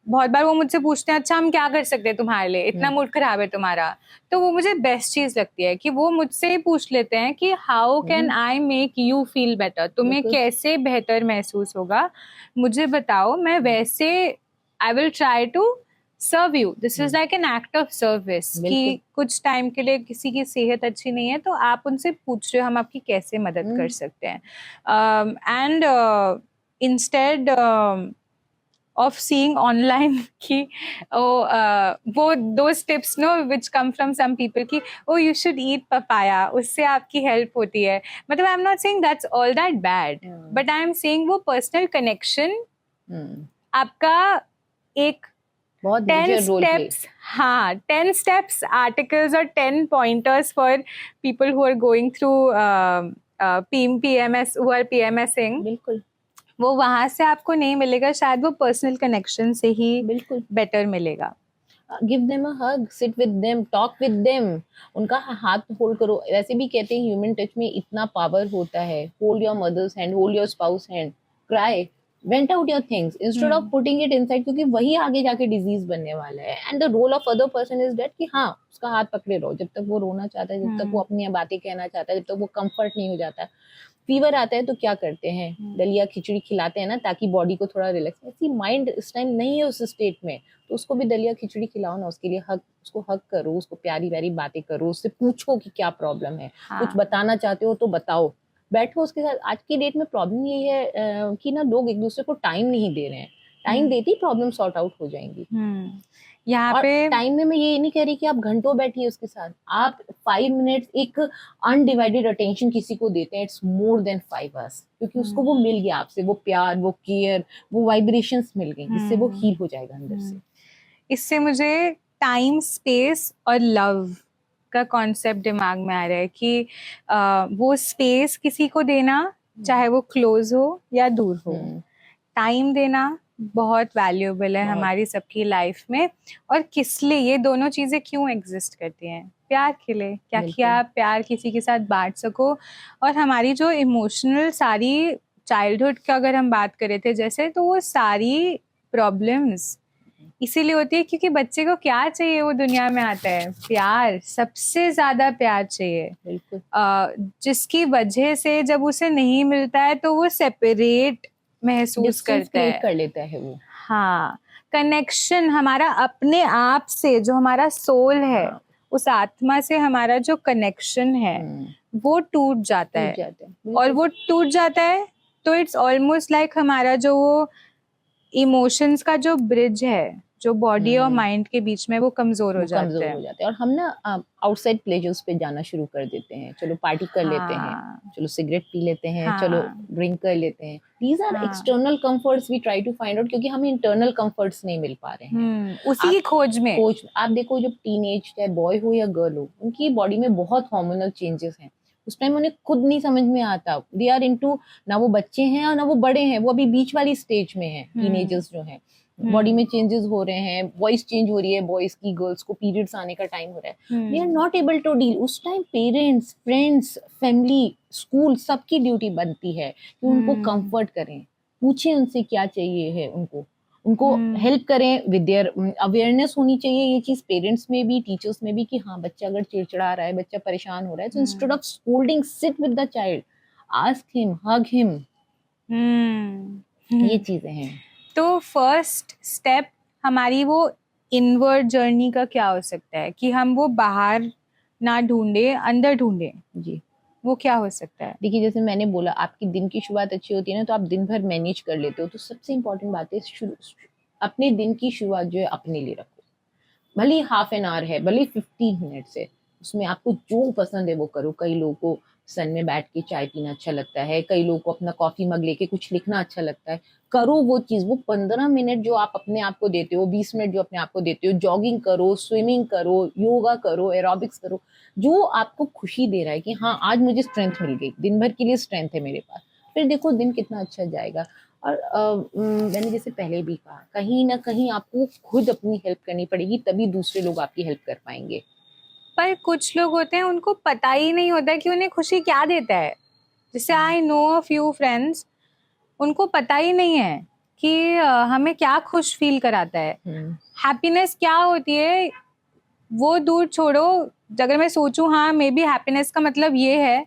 बहुत बार वो मुझसे पूछते हैं अच्छा हम क्या कर सकते हैं तुम्हारे लिए, इतना मूड खराब है तुम्हारा, तो वो मुझे बेस्ट चीज लगती है कि वो मुझसे ही पूछ लेते हैं कि how can I make you feel better, तुम्हें कैसे बेहतर महसूस होगा मुझे बताओ, मैं वैसे I will try to serve you, this is like an act of service कि कुछ टाइम के लिए किसी की सेहत अच्छी नहीं है तो आप उनसे पूछ रहे हो हम आपकी कैसे मदद कर सकते हैं, and instead of seeing online कि वो those tips no which come from some people कि oh you should eat papaya, उससे आपकी help होती है, मतलब I'm not saying that's all that bad, but I'm saying वो personal connection आपका एक 10 steps, हाँ 10 steps articles और 10 pointers for people who are going through PMS, who are PMSing, बिल्कुल वो वहां से आपको नहीं मिलेगा, शायद वो पर्सनल कनेक्शन से ही बिल्कुल बेटर मिलेगा। Give them a hug, sit with them, talk with them, उनका हाथ होल्ड करो। वैसे भी कहते हैं ह्यूमन टच में इतना पावर होता है, hold your mother's hand, hold your spouse hand, cry, vent out your things instead of putting it inside, क्योंकि वही आगे जाके डिजीज बनने वाला है। And the role of other person is that कि हाँ उसका हाथ पकड़े रहो जब तक वो रोना चाहता है, जब तक वो अपनी बातें कहना चाहता है, जब तक वो कंफर्ट नहीं हो जाता। फीवर आता है तो क्या करते हैं, दलिया खिचड़ी खिलाते हैं ना ताकि बॉडी को थोड़ा रिलैक्स, ऐसी माइंड इस टाइम नहीं है उस स्टेट में, तो उसको भी दलिया खिचड़ी खिलाओ ना, उसके लिए उसको हक करो, उसको प्यारी प्यारी बातें करो, उससे पूछो कि क्या प्रॉब्लम है, कुछ बताना चाहते हो तो बताओ, बैठो उसके साथ। आज की डेट में प्रॉब्लम यही है कि ना लोग एक दूसरे को टाइम नहीं दे रहे हैं, टाइम देते ही प्रॉब्लम सॉर्ट आउट हो जाएंगी। यहाँ पे टाइम में मैं ये नहीं कह रही कि आप घंटों बैठिए उसके साथ, आप 5 मिनट्स एक अनडिवाइडेड अटेंशन किसी को देते हैं, इट्स मोर देन 5 hours, क्योंकि उसको वो मिल गया आपसे, वो प्यार, वो केयर, वो वाइब्रेशंस मिल गई, जिससे वो हील हो जाएगा अंदर से। इससे मुझे टाइम, स्पेस और लव का कॉन्सेप्ट दिमाग में आ रहा है कि वो स्पेस किसी को देना, चाहे वो क्लोज हो या दूर हो, टाइम देना बहुत वैल्यूएबल है हमारी सबकी लाइफ में। और किस लिए ये दोनों चीजें क्यों एग्जिस्ट करती हैं? प्यार के लिए, क्या किया आप प्यार किसी के साथ बांट सको। और हमारी जो इमोशनल सारी चाइल्डहुड का अगर हम बात करें थे जैसे, तो वो सारी प्रॉब्लम्स इसीलिए होती है क्योंकि बच्चे को क्या चाहिए, वो दुनिया में आता है प्यार, सबसे ज्यादा प्यार चाहिए। बिल्कुल। जिसकी वजह से जब उसे नहीं मिलता है तो वो सेपरेट महसूस डिस्टेंस करता क्रिएट है। कर लेता है वो। हाँ, कनेक्शन हमारा अपने आप से, जो हमारा सोल है, हाँ। उस आत्मा से हमारा जो कनेक्शन है वो टूट जाता टूट है। जाता है, और बिल्कुल। वो टूट जाता है तो इट्स ऑलमोस्ट लाइक हमारा जो वो इमोशंस का जो ब्रिज है, जो बॉडी और माइंड के बीच में, वो कमजोर हो वो जाता कमजोर है। हो जाते हैं और हम ना आउटसाइड प्लेजर्स पे जाना शुरू कर देते हैं। चलो पार्टी कर लेते हैं, हाँ चलो सिगरेट पी लेते हैं, चलो हाँ ड्रिंक कर लेते हैं। दीज आर हाँ। External comforts we try to find out, क्योंकि हमें इंटरनल कंफर्ट्स नहीं मिल पा रहे हैं। उसी आप की खोज में। आप देखो, जब टीनेज चाहे बॉय हो या गर्ल हो, उनकी बॉडी में बहुत हार्मोनल चेंजेस हैं। उस टाइम उन्हें खुद नहीं समझ में आता, दे आर इनटू, ना वो बच्चे हैं और ना वो बड़े हैं, वो अभी बीच वाली स्टेज में हैं, टीनेजर्स जो हैं। बॉडी में चेंजेस हो रहे हैं, वॉइस चेंज हो रही है बॉयज की, गर्ल्स को पीरियड्स आने का टाइम हो रहा है, they are not able to deal. उस time parents, friends, family, school, सबकी ड्यूटी बनती है कि उनको कंफर्ट करें, पूछें उनसे क्या चाहिए है, उनको हेल्प करें विद देयर अवेयरनेस होनी चाहिए ये चीज पेरेंट्स में भी, टीचर्स में भी, कि हाँ बच्चा अगर चिड़चिड़ा रहा है, बच्चा परेशान हो रहा है, तो instead of scolding, sit with the child, ask him, hug him. ये चीजें हैं। तो फर्स्ट स्टेप हमारी वो इनवर्ड जर्नी का क्या हो सकता है कि हम वो बाहर ना ढूंढे, अंदर ढूंढे? जी, वो क्या हो सकता है? देखिए जैसे मैंने बोला, आपकी दिन की शुरुआत अच्छी होती है ना, तो आप दिन भर मैनेज कर लेते हो। तो सबसे इम्पोर्टेंट बात है, अपने दिन की शुरुआत जो है अपने लिए रखो। भले ही हाफ एन आवर है, भले ही 15 मिनट्स है, उसमें आपको जो पसंद है वो करो। कई लोगों को सन में बैठ के चाय पीना अच्छा लगता है, कई लोगों को अपना कॉफी मग लेके कुछ लिखना अच्छा लगता है। करो वो चीज। वो 15 मिनट जो आप अपने आप को देते हो, 20 मिनट जो अपने आप को देते हो, जॉगिंग करो, स्विमिंग करो, योगा करो, एरोबिक्स करो, जो आपको खुशी दे रहा है कि हाँ आज मुझे स्ट्रेंथ मिल गई, दिन भर के लिए स्ट्रेंथ है मेरे पास, फिर देखो दिन कितना अच्छा जाएगा। और मैंने जैसे पहले भी कहा, कहीं ना कहीं आपको खुद अपनी हेल्प करनी पड़ेगी, तभी दूसरे लोग आपकी हेल्प कर पाएंगे। पर कुछ लोग होते हैं उनको पता ही नहीं होता कि उन्हें खुशी क्या देता है। जैसे I know a few friends, उनको पता ही नहीं है कि हमें क्या खुश फील कराता है, हैप्पीनेस क्या होती है। वो दूर छोड़ो, अगर मैं सोचूं हाँ मे बी हैप्पीनेस का मतलब ये है,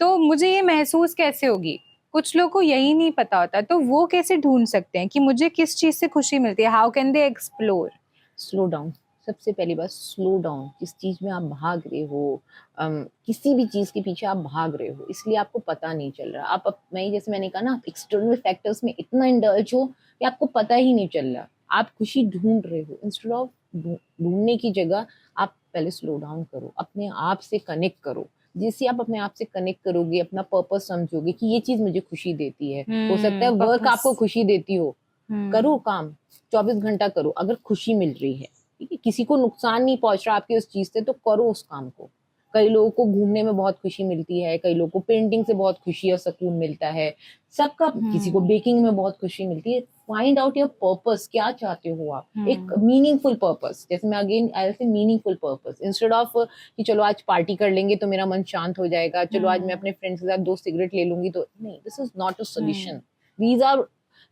तो मुझे ये महसूस कैसे होगी, कुछ लोगों को यही नहीं पता होता। तो वो कैसे ढूंढ सकते हैं कि मुझे किस चीज से खुशी मिलती है? How can they explore? Slow down. सबसे पहली बात, स्लो डाउन। जिस चीज में आप भाग रहे हो, किसी भी चीज के पीछे आप भाग रहे हो, इसलिए आपको पता नहीं चल रहा। मैं जैसे मैंने कहा ना, एक्सटर्नल फैक्टर्स में इतना इंडल्ज हो कि आपको पता ही नहीं चल रहा। आप खुशी ढूंढ रहे हो, इंस्टेड ऑफ ढूंढने की जगह आप पहले स्लो डाउन करो, अपने आप से कनेक्ट करो। जैसे आप अपने आप से कनेक्ट करोगे, अपना पर्पस समझोगे कि ये चीज मुझे खुशी देती है। हो सकता है वर्क आपको खुशी देती हो, करो काम, 24 घंटा करो, अगर खुशी मिल रही है, ठीक है, किसी को नुकसान नहीं पहुंच रहा आपके उस चीज से, तो करो उस काम को। कई लोगों को घूमने में बहुत खुशी मिलती है, कई लोगों को पेंटिंग से बहुत खुशी और सुकून मिलता है, सबका। किसी को बेकिंग में बहुत खुशी मिलती है। फाइंड आउट योर पर्पस, क्या चाहते हो आप, एक मीनिंगफुल पर्पस। जैसे मैं अगेन आई से मीनिंगफुल पर्पस, इंस्टेड ऑफ कि चलो आज पार्टी कर लेंगे तो मेरा मन शांत हो जाएगा, चलो आज मैं अपने फ्रेंड्स के साथ 2 सिगरेट ले लूंगी तो नहीं, this is not a solution.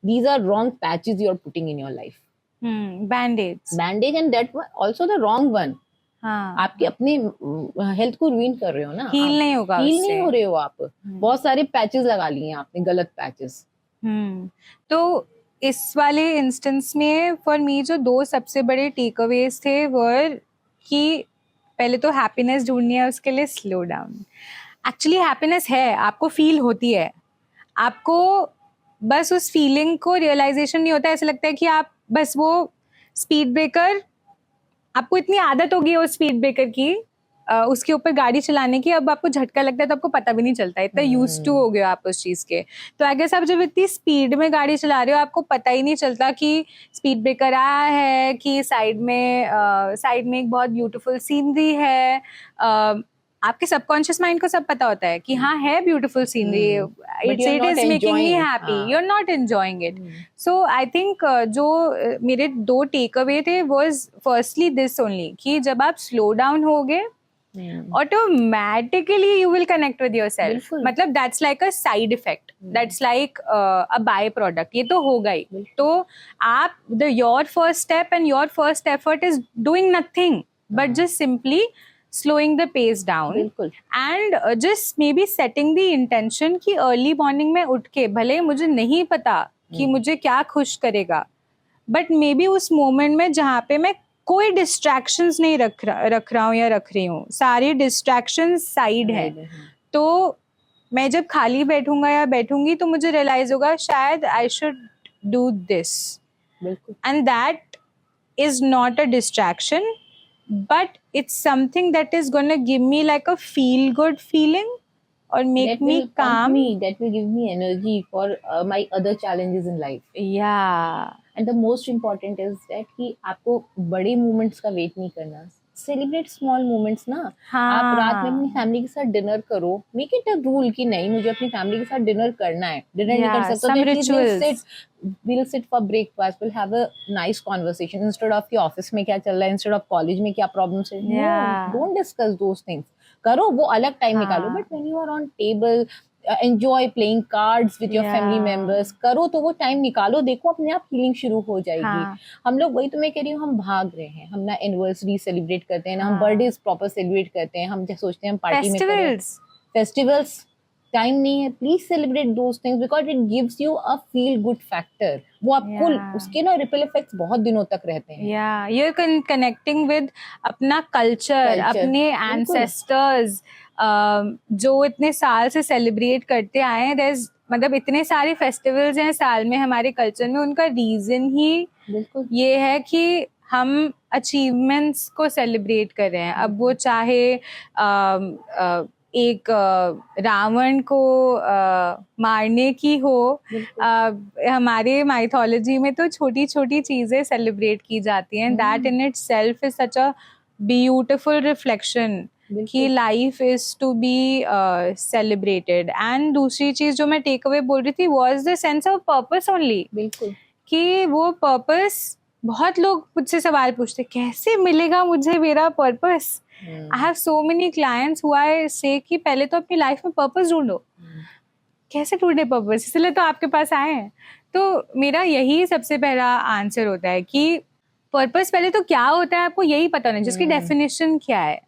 These are wrong patches you are putting in your life. Band-aids. Bandage, and that also the wrong one. हाँ, आपके अपने हेल्थ को रुइन कर रहे हो ना, हील नहीं होगा, हील नहीं हो रहे हो आप। बहुत सारे पैचेस लगा लिए आपने, गलत पैचेस। तो इस वाले इंस्टेंस में फॉर मी जो 2 सबसे बड़े टेक अवेज थे वर कि पहले तो हैप्पीनेस ढूंढनी है, उसके लिए स्लो डाउन। एक्चुअली हैप्पीनेस है, आपको फील होती है, आपको बस उस फीलिंग को रियलाइजेशन नहीं होता। ऐसा लगता है कि आप बस वो स्पीड ब्रेकर, आपको इतनी आदत हो गई है उस स्पीड ब्रेकर की, उसके ऊपर गाड़ी चलाने की, अब आपको झटका लगता है तो आपको पता भी नहीं चलता, इतना यूज्ड टू हो गए आप उस चीज के। तो आई गेस आप जब इतनी स्पीड में गाड़ी चला रहे हो, आपको पता ही नहीं चलता कि स्पीड ब्रेकर आया है, कि साइड में एक बहुत ब्यूटीफुल सीनरी है। आपके सबकॉन्शियस माइंड को सब पता होता है कि हाँ है beautiful scenery, it is making me happy, you are not enjoying it. So I think जो मेरे 2 टेक अवे थे वाज फर्स्टली दिस ओनली, कि जब आप स्लो डाउन होगे automatically you will connect with yourself. बिल्कुल। मतलब that's like a side effect, that's like a by product. ये तो होगा ही. बिल्कुल। तो आप your first step and your first effort is doing nothing but just simply slowing the pace down. बिल्कुल। and just maybe setting the intention कि early morning में उठ के, भले मुझे नहीं पता कि मुझे क्या खुश करेगा, बट मे बी उस मोमेंट में जहाँ पे मैं कोई डिस्ट्रैक्शंस नहीं रख रहा हूँ या रख रही हूँ, सारी डिस्ट्रैक्शंस साइड है, तो मैं जब खाली बैठूंगा या बैठूंगी तो मुझे रियलाइज होगा शायद I should do this, and that is not a distraction but it's something that is going to give me like a feel good feeling or make that me will pump calm. me, that will give me energy for my other challenges in life. Yeah. And the most important is that कि आपको बड़े moments का wait नहीं करना, सेलिब्रेट स्मॉल मोमेंट्स ना. हाँ. आप रात में अपनी फैमिली के साथ डिनर करो, मेक इट अ रूल कि नहीं मुझे अपनी फैमिली के साथ डिनर करना है. डिनर नहीं कर सकते तो at least we'll sit for breakfast, we'll have a nice conversation instead of कि ऑफिस में क्या चल रहा है, instead of कॉलेज में क्या प्रॉब्लम्स है. No, don't discuss those things. करो, वो अलग टाइम निकालो, but when you are on table, enjoy playing cards with your family members, करो तो वो टाइम निकालो, देखो अपने आप हीलिंग शुरू हो जाएगी. हम लोग, वही तो मैं कह रही हूँ, हम भाग रहे हैं, हम ना एनिवर्सरी सेलिब्रेट करते हैं ना हम बर्थडे प्रॉपर सेलिब्रेट करते हैं, हम सोचते हैं हम पार्टी में करें. फेस्टिवल्स टाइम नहीं है, please celebrate those things because it gives you a feel good factor. वो आपको उसके ना रिपल इफेक्ट्स बहुत दिनों तक रहते हैं. या यू आर कनेक्टिंग विद अपना कल्चर, अपने एंसेस्टर्स जो इतने साल से सेलिब्रेट करते आए हैं. मतलब इतने सारे फेस्टिवल्स हैं साल में हमारे कल्चर में, उनका रीजन ही ये है कि हम अचीवमेंट्स को सेलिब्रेट कर रहे हैं. अब वो चाहे एक रावण को मारने की हो, हमारे माइथोलॉजी में तो छोटी छोटी चीजें सेलिब्रेट की जाती हैं. That in itself is such a beautiful reflection कि life is to be celebrated. And दूसरी चीज जो मैं टेक अवे बोल रही थी was the sense of purpose only. बिल्कुल, कि वो पर्पस, बहुत लोग मुझसे सवाल पूछते कैसे मिलेगा मुझे मेरा purpose. I have so many clients who I say कि पहले तो अपनी लाइफ में पर्पस ढूंढो. कैसे ढूंढे पर्पस, इसलिए तो आपके पास आए हैं. तो मेरा यही सबसे पहला आंसर होता है कि पर्पस पहले तो क्या होता है आपको यही पता नहीं, जिसकी डेफिनेशन क्या है.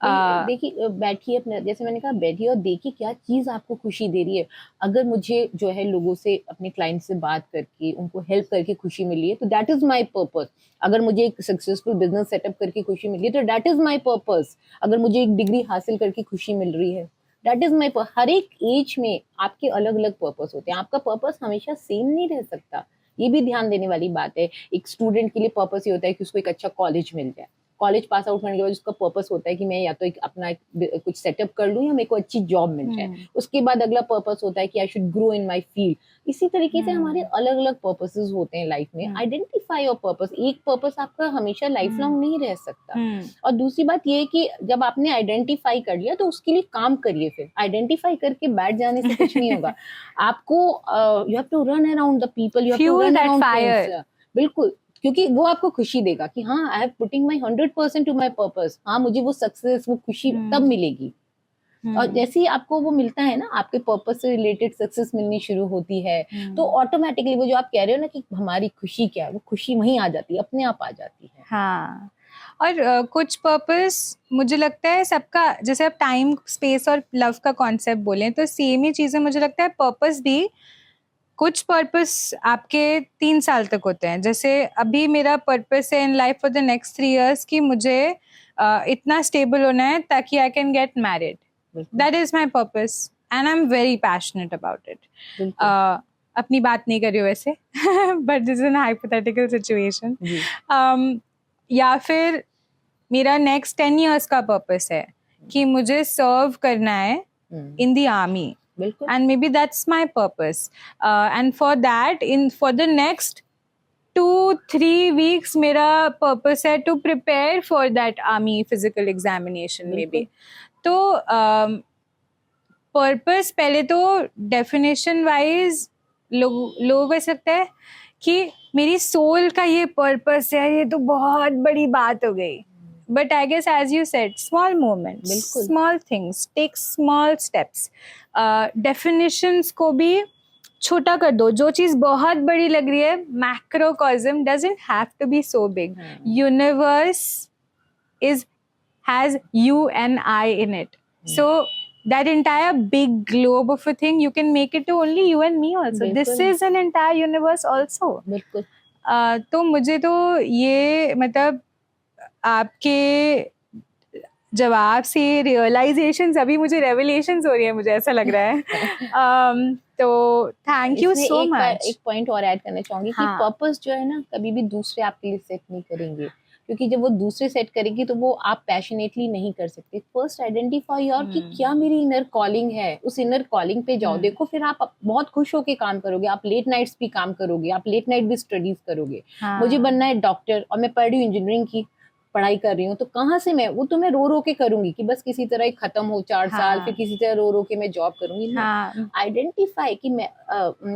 देखिए, बैठिए अपने, जैसे मैंने कहा, बैठिए और देखिए क्या चीज आपको खुशी दे रही है. अगर मुझे जो है लोगों से, अपने क्लाइंट से बात करके उनको हेल्प करके खुशी मिली है तो दैट इज माय पर्पस. अगर मुझे एक सक्सेसफुल बिजनेस सेटअप करके खुशी मिली है तो दैट इज माय पर्पस. अगर मुझे एक डिग्री हासिल करके खुशी मिल रही है, दैट इज माय पर्पस. हर एक एज में आपके अलग अलग पर्पस होते हैं. आपका पर्पस हमेशा सेम नहीं रह सकता, ये भी ध्यान देने वाली बात है. एक स्टूडेंट के लिए पर्पस ये होता है कि उसको एक अच्छा कॉलेज मिल जाए. कॉलेज पास आउट करने के बाद उसका पर्पस होता है कि मैं या तो अपना कुछ सेटअप कर लूं या मेरे को अच्छी जॉब मिल जाए. उसके बाद अगला पर्पस होता है कि I should grow in my field. इसी तरीके से हमारे अलग अलग पर्पसेस होते हैं लाइफ में. Identify your purpose. एक पर्पस आपका हमेशा लाइफ लॉन्ग नहीं रह सकता. और दूसरी बात ये है कि जब आपने आइडेंटिफाई कर लिया तो उसके लिए काम करिए. फिर आइडेंटिफाई करके बैठ जाने से कुछ नहीं होगा. आपको you have to run around the people, you have to run around fire. बिल्कुल, क्योंकि वो आपको खुशी देगा कि हाँ, I have putting my 100% to my purpose. हाँ, मुझे वो सक्सेस, वो खुशी तब मिलेगी. और जैसे ही आपको वो मिलता है ना, आपके पर्पस से रिलेटेड सक्सेस मिलनी शुरू होती है, तो ऑटोमेटिकली वो जो आप कह रहे हो ना कि हमारी खुशी क्या है, वो खुशी वहीं आ जाती है, अपने आप आ जाती है. हाँ. और कुछ पर्पस मुझे लगता है सबका, जैसे आप टाइम, स्पेस और लव का कॉन्सेप्ट बोलें तो सेम ही चीजें मुझे लगता है पर्पस भी. कुछ पर्पस आपके 3 साल तक होते हैं. जैसे अभी मेरा पर्पस है in life for the next 3 years कि मुझे इतना स्टेबल होना है ताकि I can get married. That is my purpose and I am very passionate about it. अपनी बात नहीं कर रही हूँ वैसे, but this is an hypothetical situation. या फिर मेरा नेक्स्ट 10 years का पर्पस है कि मुझे सर्व करना है in the army. And maybe that's my purpose. And for that, for the next 2-3 weeks, मेरा purpose है to prepare for that army physical examination maybe. तो purpose पहले तो definition wise लोगों को ऐसा लगता है कि मेरी soul का ये purpose है, ये तो बहुत बड़ी बात हो गई. but I guess as you said, small moments, बिल्कुल। small things, take small steps. Definitions को भी छोटा कर दो. जो चीज बहुत बड़ी लग रही है, macrocosm doesn't have to be so big. Universe has you and I in it. So that entire big globe of a thing, you can make it to only you and me also. This बिल्कुल। is an entire universe also. बिल्कुल। तो मुझे तो ये मतलब आपके जवाब से रियलाइजेशंस, अभी मुझे रेवलेशंस हो रही है, मुझे ऐसा लग रहा है. तो थैंक यू इसमें सो मच. एक पॉइंट और ऐड करना चाहूंगी कि हाँ. पर्पस जो है ना, कभी भी दूसरे आपके लिए सेट नहीं करेंगे, क्योंकि जब वो दूसरे सेट करेंगे तो वो आप पैशनेटली नहीं कर सकते. फर्स्ट आइडेंटिफाई योर कि क्या मेरी इनर कॉलिंग है, उस इनर कॉलिंग पे जाओ. देखो फिर आप बहुत खुश होके काम करोगे, आप लेट नाइट्स भी काम करोगे, आप लेट नाइट भी स्टडीज करोगे. हाँ. मुझे बनना है डॉक्टर और मैं पढ़ रही हूँ इंजीनियरिंग की पढ़ाई कर रही हूँ, तो कहाँ से मैं वो तो मैं रो रो के करूंगी कि बस किसी तरह खत्म हो 4 साल, फिर किसी तरह रो रो के मैं जॉब करूंगी. आइडेंटिफाई कि मैं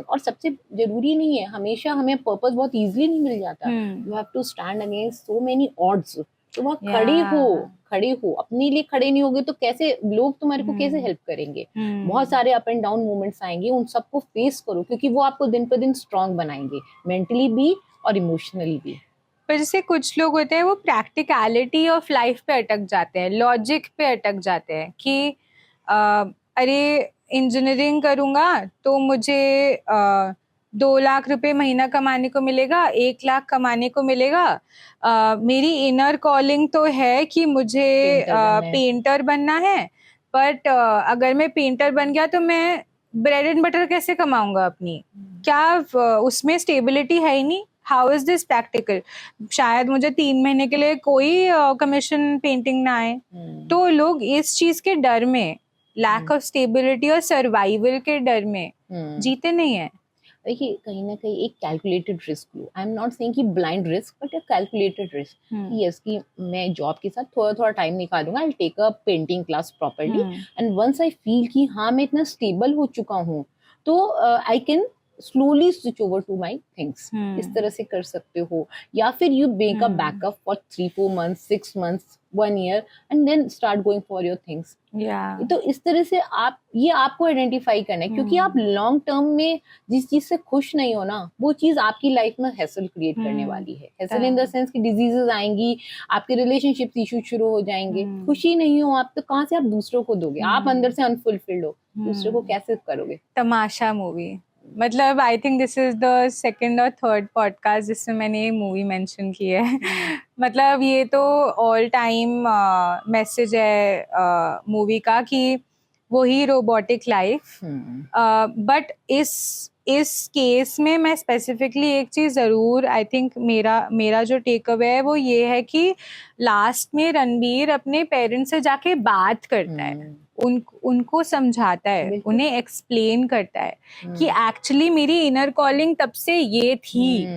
और सबसे जरूरी नहीं है, हमेशा हमें पर्पस बहुत इजीली नहीं मिल जाता. You have to stand against so many odds. तो वहाँ खड़े हो, अपने लिए खड़े नहीं होगे तो कैसे लोग तुम्हारे को कैसे हेल्प करेंगे. बहुत सारे अप एंड डाउन मोमेंट्स आएंगे, उन सबको फेस करो, क्योंकि वो आपको दिन पर दिन स्ट्रांग बनाएंगे, मेंटली भी और इमोशनली भी. पर जैसे कुछ लोग होते हैं वो प्रैक्टिकलिटी ऑफ लाइफ पे अटक जाते हैं, लॉजिक पे अटक जाते हैं कि अरे इंजीनियरिंग करूँगा तो मुझे 2 लाख रुपए महीना कमाने को मिलेगा, 1 लाख कमाने को मिलेगा. मेरी इनर कॉलिंग तो है कि मुझे पेंटर बनना है, बट अगर मैं पेंटर बन गया तो मैं ब्रेड एंड बटर कैसे कमाऊंगा अपनी? क्या उसमें स्टेबिलिटी है ही नहीं. How is this practical? शायद मुझे 3 महीने के लिए कोई कमीशन पेंटिंग ना आए. तो लोग इस चीज के डर में, लैक ऑफ स्टेबिलिटी और सर्वाइवल के डर में जीते नहीं है. देखिए कहीं ना कहीं एक कैलकुलेटेड रिस्क लो. आई एम नॉट सेइंग कि blind risk, but a calculated risk. Yes कि मैं जॉब के साथ थोड़ा थोड़ा टाइम निकालूंगा, I take a painting class properly, and once I feel कि हाँ मैं इतना स्टेबल हो चुका हूँ तो I can slowly switch over to my things. इस तरह से कर सकते हो. या फिर you make a backup for 3-4 months, 6 months, 1 year and then start going for your things. तो इस तरह से आप ये आपको आइडेंटिफाई करना है, क्योंकि आप लॉन्ग टर्म में जिस चीज से खुश नहीं हो ना, वो चीज आपकी लाइफ में हैसल क्रिएट करने वाली है. हैसल इन द सेंस कि डिजीजेस आएंगी, आपके रिलेशनशिप इशू शुरू हो जाएंगे. खुशी नहीं हो आप तो कहाँ से आप दूसरों को दोगे? आप अंदर से अनफुलफिल्ड हो, दूसरे को कैसे करोगे? तमाशा मूवी, मतलब I think this is the second और थर्ड पॉडकास्ट जिसमें मैंने ये मूवी मेंशन की है. मतलब ये तो ऑल टाइम मैसेज है मूवी का कि वही रोबोटिक लाइफ. बट इस केस में मैं स्पेसिफिकली एक चीज जरूर, आई थिंक मेरा जो टेक अवे है वो ये है कि लास्ट में रणबीर अपने पेरेंट्स से जाके बात करता है, उनको समझाता है, उन्हें एक्सप्लेन करता है कि एक्चुअली मेरी इनर कॉलिंग तब से ये थी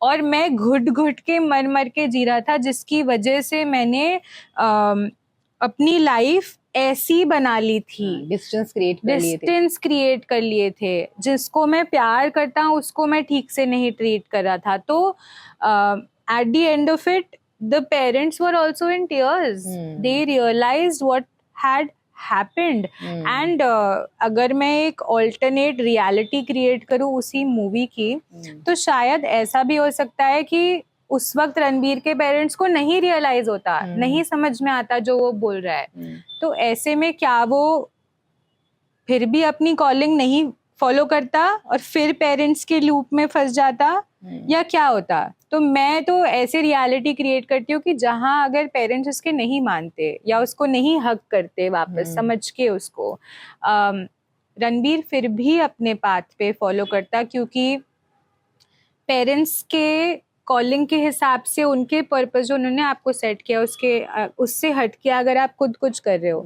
और मैं घुट घुट के मर के जी रहा था, जिसकी वजह से मैंने अपनी लाइफ ऐसी बना ली थी. डिस्टेंस क्रिएट कर लिए थे. जिसको मैं प्यार करता हूँ उसको मैं ठीक से नहीं ट्रीट कर रहा था. तो at the end of it the parents were also in tears. They realised what had happened. And अगर मैं एक ऑल्टरनेट रियलिटी क्रिएट करूँ उसी मूवी की, तो शायद ऐसा भी हो सकता है कि उस वक्त रणबीर के पेरेंट्स को नहीं रियलाइज होता, नहीं समझ में आता जो वो बोल रहा है. तो ऐसे में क्या वो फिर भी अपनी कॉलिंग नहीं फॉलो करता और फिर पेरेंट्स के लूप में फंस जाता, या क्या होता? तो मैं तो ऐसे रियलिटी क्रिएट करती हूँ कि जहाँ अगर पेरेंट्स उसके नहीं मानते या उसको नहीं हक करते वापस समझ के उसको, रणबीर फिर भी अपने पाथ पे फॉलो करता, क्योंकि पेरेंट्स के कॉलिंग के हिसाब से उनके पर्पस जो उन्होंने आपको सेट किया उससे हट के अगर आप खुद कुछ कर रहे हो,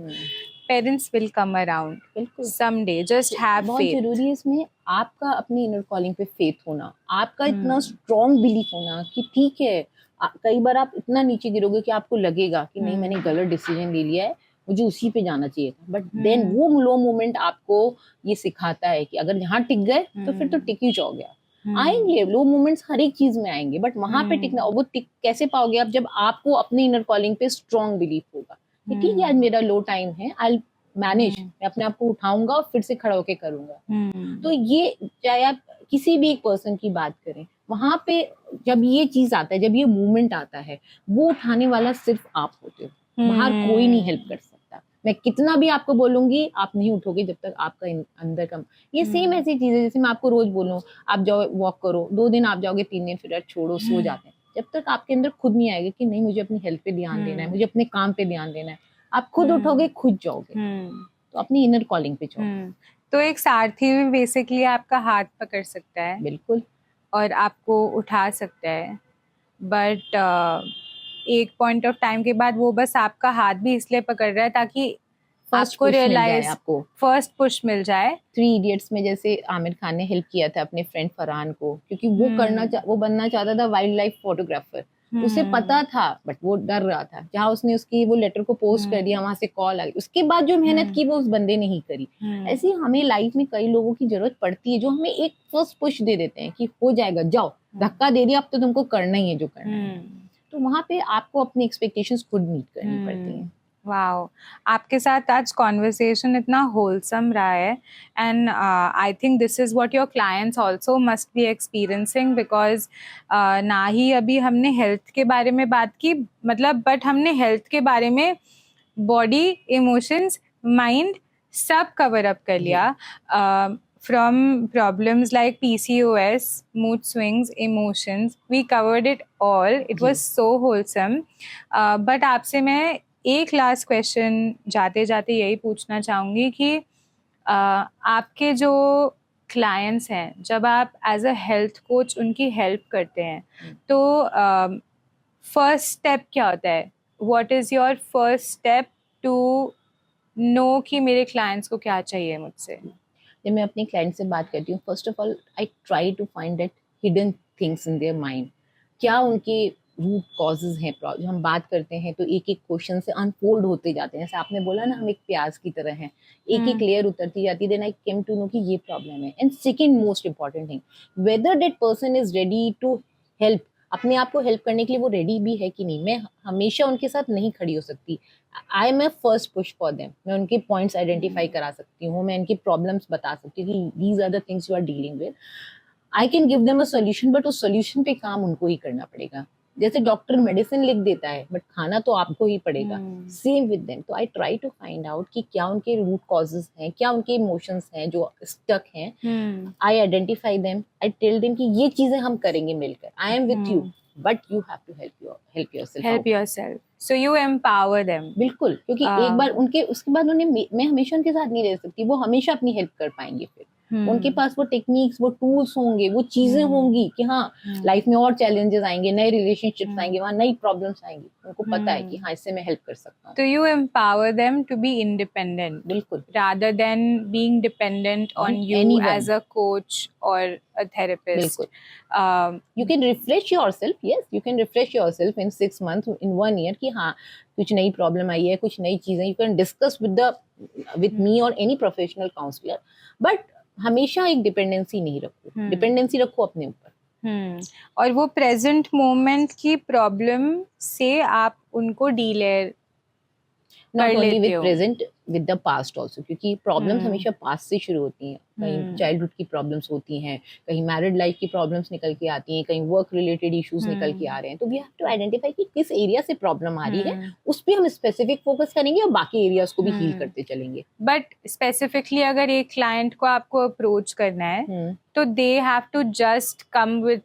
parents will come around someday. Just have faith. बहुत जरूरी है इसमें आपका अपनी इनर कॉलिंग पे फेथ होना, आपका इतना स्ट्रॉन्ग बिलीफ होना कि ठीक है. कई बार आप इतना नीचे गिरोगे कि आपको लगेगा कि नहीं मैंने गलत डिसीजन ले लिया है, मुझे उसी पे जाना चाहिए था. बट देन वो लो मोमेंट आपको ये सिखाता है कि अगर यहाँ टिक गए तो फिर तो टिक ही जाओगे. आएंगे लो मोमेंट्स, हर एक चीज में आएंगे, बट वहां पे टिकना, और वो टिक कैसे पाओगे आप, जब आपको अपने इनर कॉलिंग पे स्ट्रॉन्ग बिलीफ होगा कि ठीक है आज मेरा लो टाइम है, आई मैनेज, मैं अपने आप को उठाऊंगा और फिर से खड़ा होके करूंगा। तो ये चाहे आप किसी भी एक पर्सन की बात करें, वहां पे जब ये चीज आता है, जब ये मूवमेंट आता है, वो उठाने वाला सिर्फ आप होते हो, बाहर कोई नहीं हेल्प कर सकता। मैं कितना भी आपको बोलूंगी, आप नहीं उठोगे जब तक आपका अंदर का, ये सेम ऐसी चीज है जैसे मैं आपको रोज बोलूं आप जाओ वॉक करो, 2 दिन आप जाओगे, 3 दिन फिर छोड़ो, सो जाते हैं। जब तक आपके अंदर खुद नहीं आएगा कि नहीं मुझे अपनी हेल्थ पे ध्यान देना है, मुझे अपने काम पे ध्यान देना है, आप खुद उठोगे, खुद जाओगे, तो अपनी इनर कॉलिंग पे जाओ। तो एक सारथी भी बेसिकली आपका हाथ पकड़ सकता है, बिल्कुल, और आपको उठा सकता है, बट एक पॉइंट ऑफ टाइम के बाद वो बस आपका हाथ भी इसलिए पकड़ रहा है ताकि आपको रियलाइज, आपको फर्स्ट पुश मिल जाए। 3 इडियट्स में जैसे आमिर खान ने हेल्प किया था अपने फ्रेंड फरहान को, क्योंकि वो बनना चाहता था वाइल्ड लाइफ फोटोग्राफर, उसे पता था बट वो डर रहा था। जहाँ उसने उसकी वो लेटर को पोस्ट कर दिया, वहां से कॉल आ गई, उसके बाद जो मेहनत की वो उस बंदे ने ही करी। ऐसे ही हमें लाइफ में कई लोगों की जरूरत पड़ती है जो हमें एक फर्स्ट पुश दे देते हैं कि हो जाएगा, जाओ, धक्का दे दिया, अब तो तुमको करना ही है जो करना है। तो वहां पे आपको अपनी एक्सपेक्टेशंस खुद मीट करनी पड़ती हैं। वाओ, आपके साथ आज कॉन्वर्सेशन इतना होलसम रहा है, and I think this is what your clients also must be experiencing, because ना ही अभी हमने हेल्थ के बारे में बात की, मतलब बट हमने हेल्थ के बारे में बॉडी, इमोशंस, माइंड सब कवर अप कर लिया, from problems like PCOS, mood swings, emotions, we covered it all. It was so wholesome. But आपसे मैं एक लास्ट क्वेश्चन जाते जाते यही पूछना चाहूँगी कि आपके जो क्लाइंट्स हैं, जब आप एज अ हेल्थ कोच उनकी हेल्प करते हैं, तो फर्स्ट स्टेप क्या होता है? What is your first step to know कि मेरे क्लाइंट्स को क्या चाहिए मुझसे? जब मैं अपने क्लाइंट से बात करती हूँ, first of all I try to find that hidden things in their mind, क्या उनके रूट कॉजेज हैं। जब हम बात करते हैं तो एक एक क्वेश्चन से अनफोल्ड होते जाते हैं, जैसे आपने बोला ना हम एक प्याज की तरह हैं, एक एक लेयर उतरती जाती है, then I came to know कि ये प्रॉब्लम है। And second most important thing, whether that person is ready to help, अपने आप को हेल्प करने के लिए वो रेडी भी है कि नहीं। मैं हमेशा उनके साथ नहीं खड़ी हो सकती, I am a first push for them, मैं उनके पॉइंट्स आइडेंटिफाई करा सकती हूँ, मैं इनकी प्रॉब्लम्स बता सकती हूँ कि these are the things you are dealing with. I can give them a solution, but उस सोल्यूशन पे काम उनको ही करना पड़ेगा। जैसे डॉक्टर मेडिसिन लिख देता है बट खाना तो आपको ही पड़ेगा, सेम विद देम। तो I try to find out कि क्या उनके रूट कॉजेज हैं, क्या उनके इमोशंस हैं जो स्टक हैं। I identify them, I tell them कि ये चीजें हम करेंगे मिलकर, I am with you, but you have to help yourself. So you empower them. बिल्कुल, क्योंकि एक बार उनके, उसके बाद उन्हें, मैं हमेशा उनके साथ नहीं रह सकती, वो हमेशा अपनी हेल्प कर पाएंगे। फिर उनके पास वो टेक्निक्स, वो टूल्स होंगे, वो चीजें होंगी कि हाँ लाइफ में और चैलेंजेस आएंगे, नए रिलेशनशिप्स आएंगे, वहाँ नई प्रॉब्लम्स आएंगी, उनको पता है कि हाँ इससे मैं हेल्प कर सकता हूँ। तो you empower them to be independent, बिल्कुल, rather than being dependent on you anyone. as a coach or a therapist. बिल्कुल, you can refresh yourself, yes, you can refresh yourself in 6 months, in 1 year कि हाँ कुछ नई प्रॉब्लम आई है, कुछ नई चीजें, you can discuss with me or any professional counselor, but हमेशा एक डिपेंडेंसी नहीं रखो, डिपेंडेंसी रखो अपने ऊपर। और वो प्रेजेंट मोमेंट की प्रॉब्लम से आप उनको डीलेयर not only with present, with the past also, क्योंकि प्रॉब्लम्स हमेशा पास्ट से शुरू होती हैं। कहीं चाइल्डहुड की प्रॉब्लम्स होती हैं, कहीं मैरिड लाइफ की प्रॉब्लम्स निकल के आती हैं, कहीं वर्क रिलेटेड इश्यूज निकल के आ रहे हैं। तो वी हैव टू आइडेंटिफाई कि किस एरिया से प्रॉब्लम आ रही है, उस पर हम स्पेसिफिक फोकस करेंगे और बाकी एरियाज को भी हील करते चलेंगे। बट स्पेसिफिकली अगर एक क्लाइंट को आपको अप्रोच करना है तो they have to just come with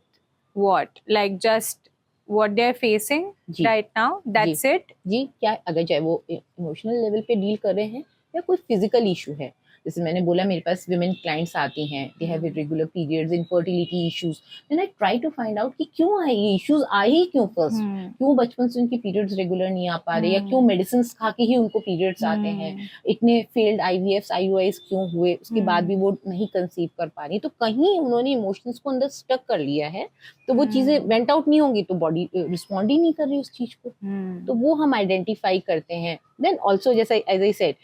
what, like just what they're facing right now, that's it। जी, क्या अगर चाहे वो इमोशनल लेवल पे डील कर रहे हैं या कोई फिजिकल इशू है, जैसे मैंने बोला मेरे पास विमेन क्लाइंट्स आती हैं, they have irregular periods, infertility issues, then I try to find out कि क्यों आए ये इश्यूज, आए ही क्यों फर्स्ट, क्यों बचपन से उनकी पीरियड्स रेगुलर नहीं आ पा रहे, या क्यों मेडिसिन खा के ही उनको पीरियड्स आते हैं, इतने फेल्ड IVFs IUIs क्यों हुए, उसके बाद भी वो नहीं कंसीव कर पा रही। तो कहीं उन्होंने इमोशंस को अंदर स्टक कर लिया है, तो वो चीजें वेंट आउट नहीं होंगी, तो बॉडी रिस्पॉन्ड ही नहीं कर रही उस चीज को। तो वो हम आइडेंटिफाई करते हैं, देन ऑल्सो जैसा as I said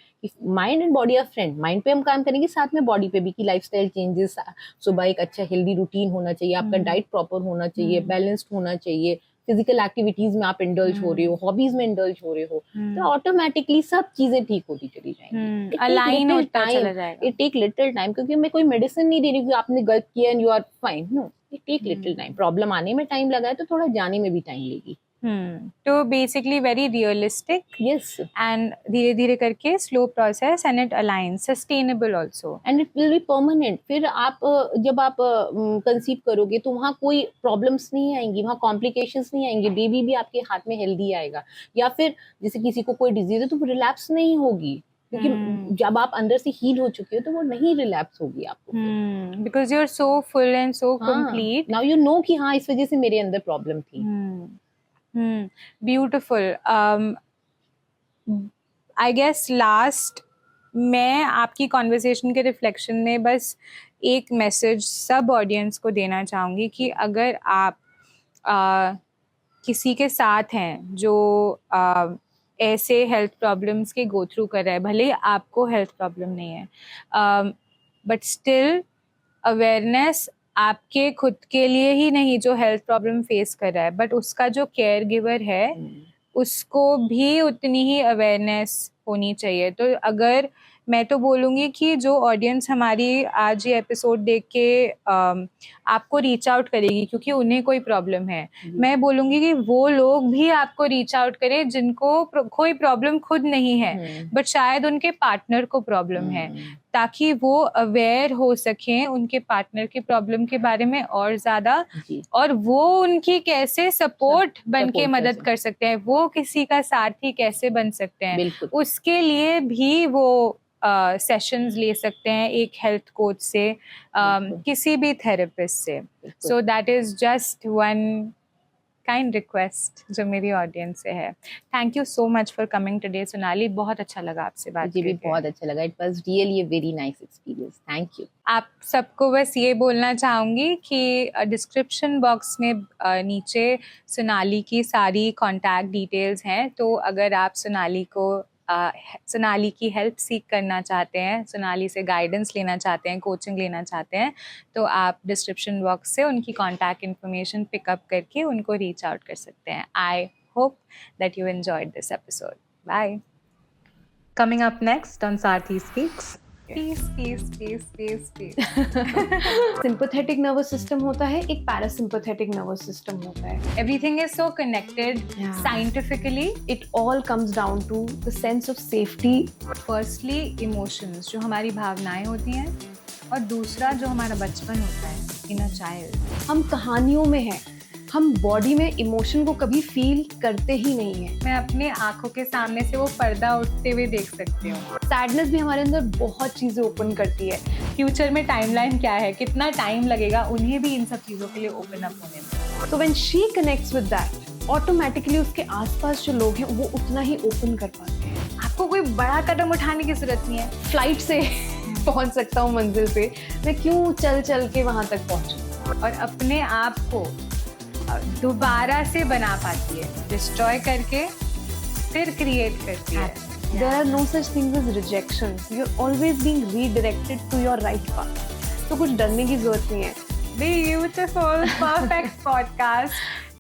mind and body are friend, mind पे हम काम करेंगे साथ में बॉडी पे भी कि लाइफस्टाइल चेंजेस, सुबह एक अच्छा हेल्दी रूटीन होना चाहिए, आपका डाइट प्रॉपर होना चाहिए, बैलेंस्ड होना चाहिए, फिजिकल एक्टिविटीज में आप इंडल्ज हो रहे हो, हॉबीज में इंडल्ज हो रहे हो, तो ऑटोमेटिकली सब चीजें ठीक होती चली जाएंगी। अलाइन होता चला जाएगा। इट टेक लिटिल टाइम, क्योंकि मैं कोई मेडिसिन नहीं दे रही कि आपने गलत किया and you are fine, no, it take little time. Problem आने में टाइम लगा है तो थोड़ा जाने में भी टाइम लेगी। तो basically very realistic, yes, and धीरे धीरे करके slow process and it align, sustainable also, and it will be permanent. फिर आप जब आप कंसीव करोगे तो वहाँ कोई प्रॉब्लम्स नहीं आएंगी, वहाँ कॉम्प्लिकेशंस नहीं आएंगे, बेबी भी आपके हाथ में हेल्दी आएगा। या फिर जैसे किसी को कोई डिजीज है तो रिलैप्स नहीं होगी, क्योंकि जब आप अंदर से हील हो चुके हो तो वो नहीं रिलैप्स होगी आपको, because you are so full and so complete. Now you know कि हाँ इस वजह से मेरे अंदर प्रॉब्लम थी। ब्यूटिफुल। आई गेस लास्ट मैं आपकी कॉन्वर्सेशन के रिफ्लेक्शन में बस एक मैसेज सब ऑडियंस को देना चाहूँगी कि अगर आप किसी के साथ हैं जो ऐसे हेल्थ प्रॉब्लम्स के गो थ्रू कर रहा है, भले आपको हेल्थ प्रॉब्लम नहीं है, बट स्टिल अवेयरनेस आपके खुद के लिए ही नहीं जो हेल्थ प्रॉब्लम फेस कर रहा है, बट उसका जो केयर गिवर है उसको भी उतनी ही अवेयरनेस होनी चाहिए। तो अगर मैं तो बोलूँगी कि जो ऑडियंस हमारी आज ये एपिसोड देख के आपको रीच आउट करेगी क्योंकि उन्हें कोई प्रॉब्लम है, मैं बोलूँगी कि वो लोग भी आपको रीच आउट करें जिनको कोई प्रॉब्लम खुद नहीं है बट शायद उनके पार्टनर को प्रॉब्लम है, ताकि वो अवेयर हो सकें उनके पार्टनर की प्रॉब्लम के बारे में और ज़्यादा, और वो उनकी कैसे सपोर्ट बन के मदद कर सकते हैं, वो किसी का साथी कैसे बन सकते हैं, उसके लिए भी वो सेशंस ले सकते हैं एक हेल्थ कोच से, किसी भी थेरेपिस्ट से। So that is just one kind request जो मेरी ऑडियंस से है। Thank you so much for coming today Sonali, बहुत अच्छा लगा आपसे बात करके। मुझे भी बहुत अच्छा लगा, it was really a very nice experience, thank you. आप सबको बस ये बोलना चाहूँगी कि डिस्क्रिप्शन बॉक्स में नीचे सोनाली की सारी कॉन्टैक्ट डिटेल्स हैं, तो अगर आप सोनाली की हेल्प सीख करना चाहते हैं, सोनाली से गाइडेंस लेना चाहते हैं, कोचिंग लेना चाहते हैं, तो आप डिस्क्रिप्शन बॉक्स से उनकी कॉन्टैक्ट इन्फॉर्मेशन पिकअप करके उनको रीच आउट कर सकते हैं। I hope that you enjoyed this episode. Bye. Coming up next on Sarthi Speaks. Peace, peace, peace, peace, peace. Sympathetic nervous system होता है, एक पैरासिम्पैथेटिक नर्वस सिस्टम होता है। Everything is so connected scientifically. It all comes down to the sense of safety. Firstly, emotions, जो हमारी भावनाएं होती हैं, और दूसरा जो हमारा बचपन होता है, inner child. हम कहानियों में हैं, हम बॉडी में इमोशन को कभी फील करते ही नहीं है। मैं अपने आंखों के सामने से वो पर्दा उठते हुए देख सकती हूँ। सैडनेस भी हमारे अंदर बहुत चीजें ओपन करती है। फ्यूचर में टाइमलाइन क्या है, कितना टाइम लगेगा उन्हें भी इन सब चीज़ों के लिए ओपन अप होने में। So when she connects with that, automatically उसके आसपास जो लोग हैं वो उतना ही ओपन कर पाते हैं। आपको कोई बड़ा कदम उठाने की जरूरत नहीं है। फ्लाइट से पहुंच सकता हूँ मंजिल पे, मैं क्यों चल चल के वहां तक पहुंचूं? और अपने आप को दोबारा से बना पाती है, डिस्ट्रॉय करके फिर क्रिएट करती है। There are no such things as rejections. You're always being redirected to your right path. तो कुछ डरने की जरूरत नहीं है। Beautiful, perfect podcast.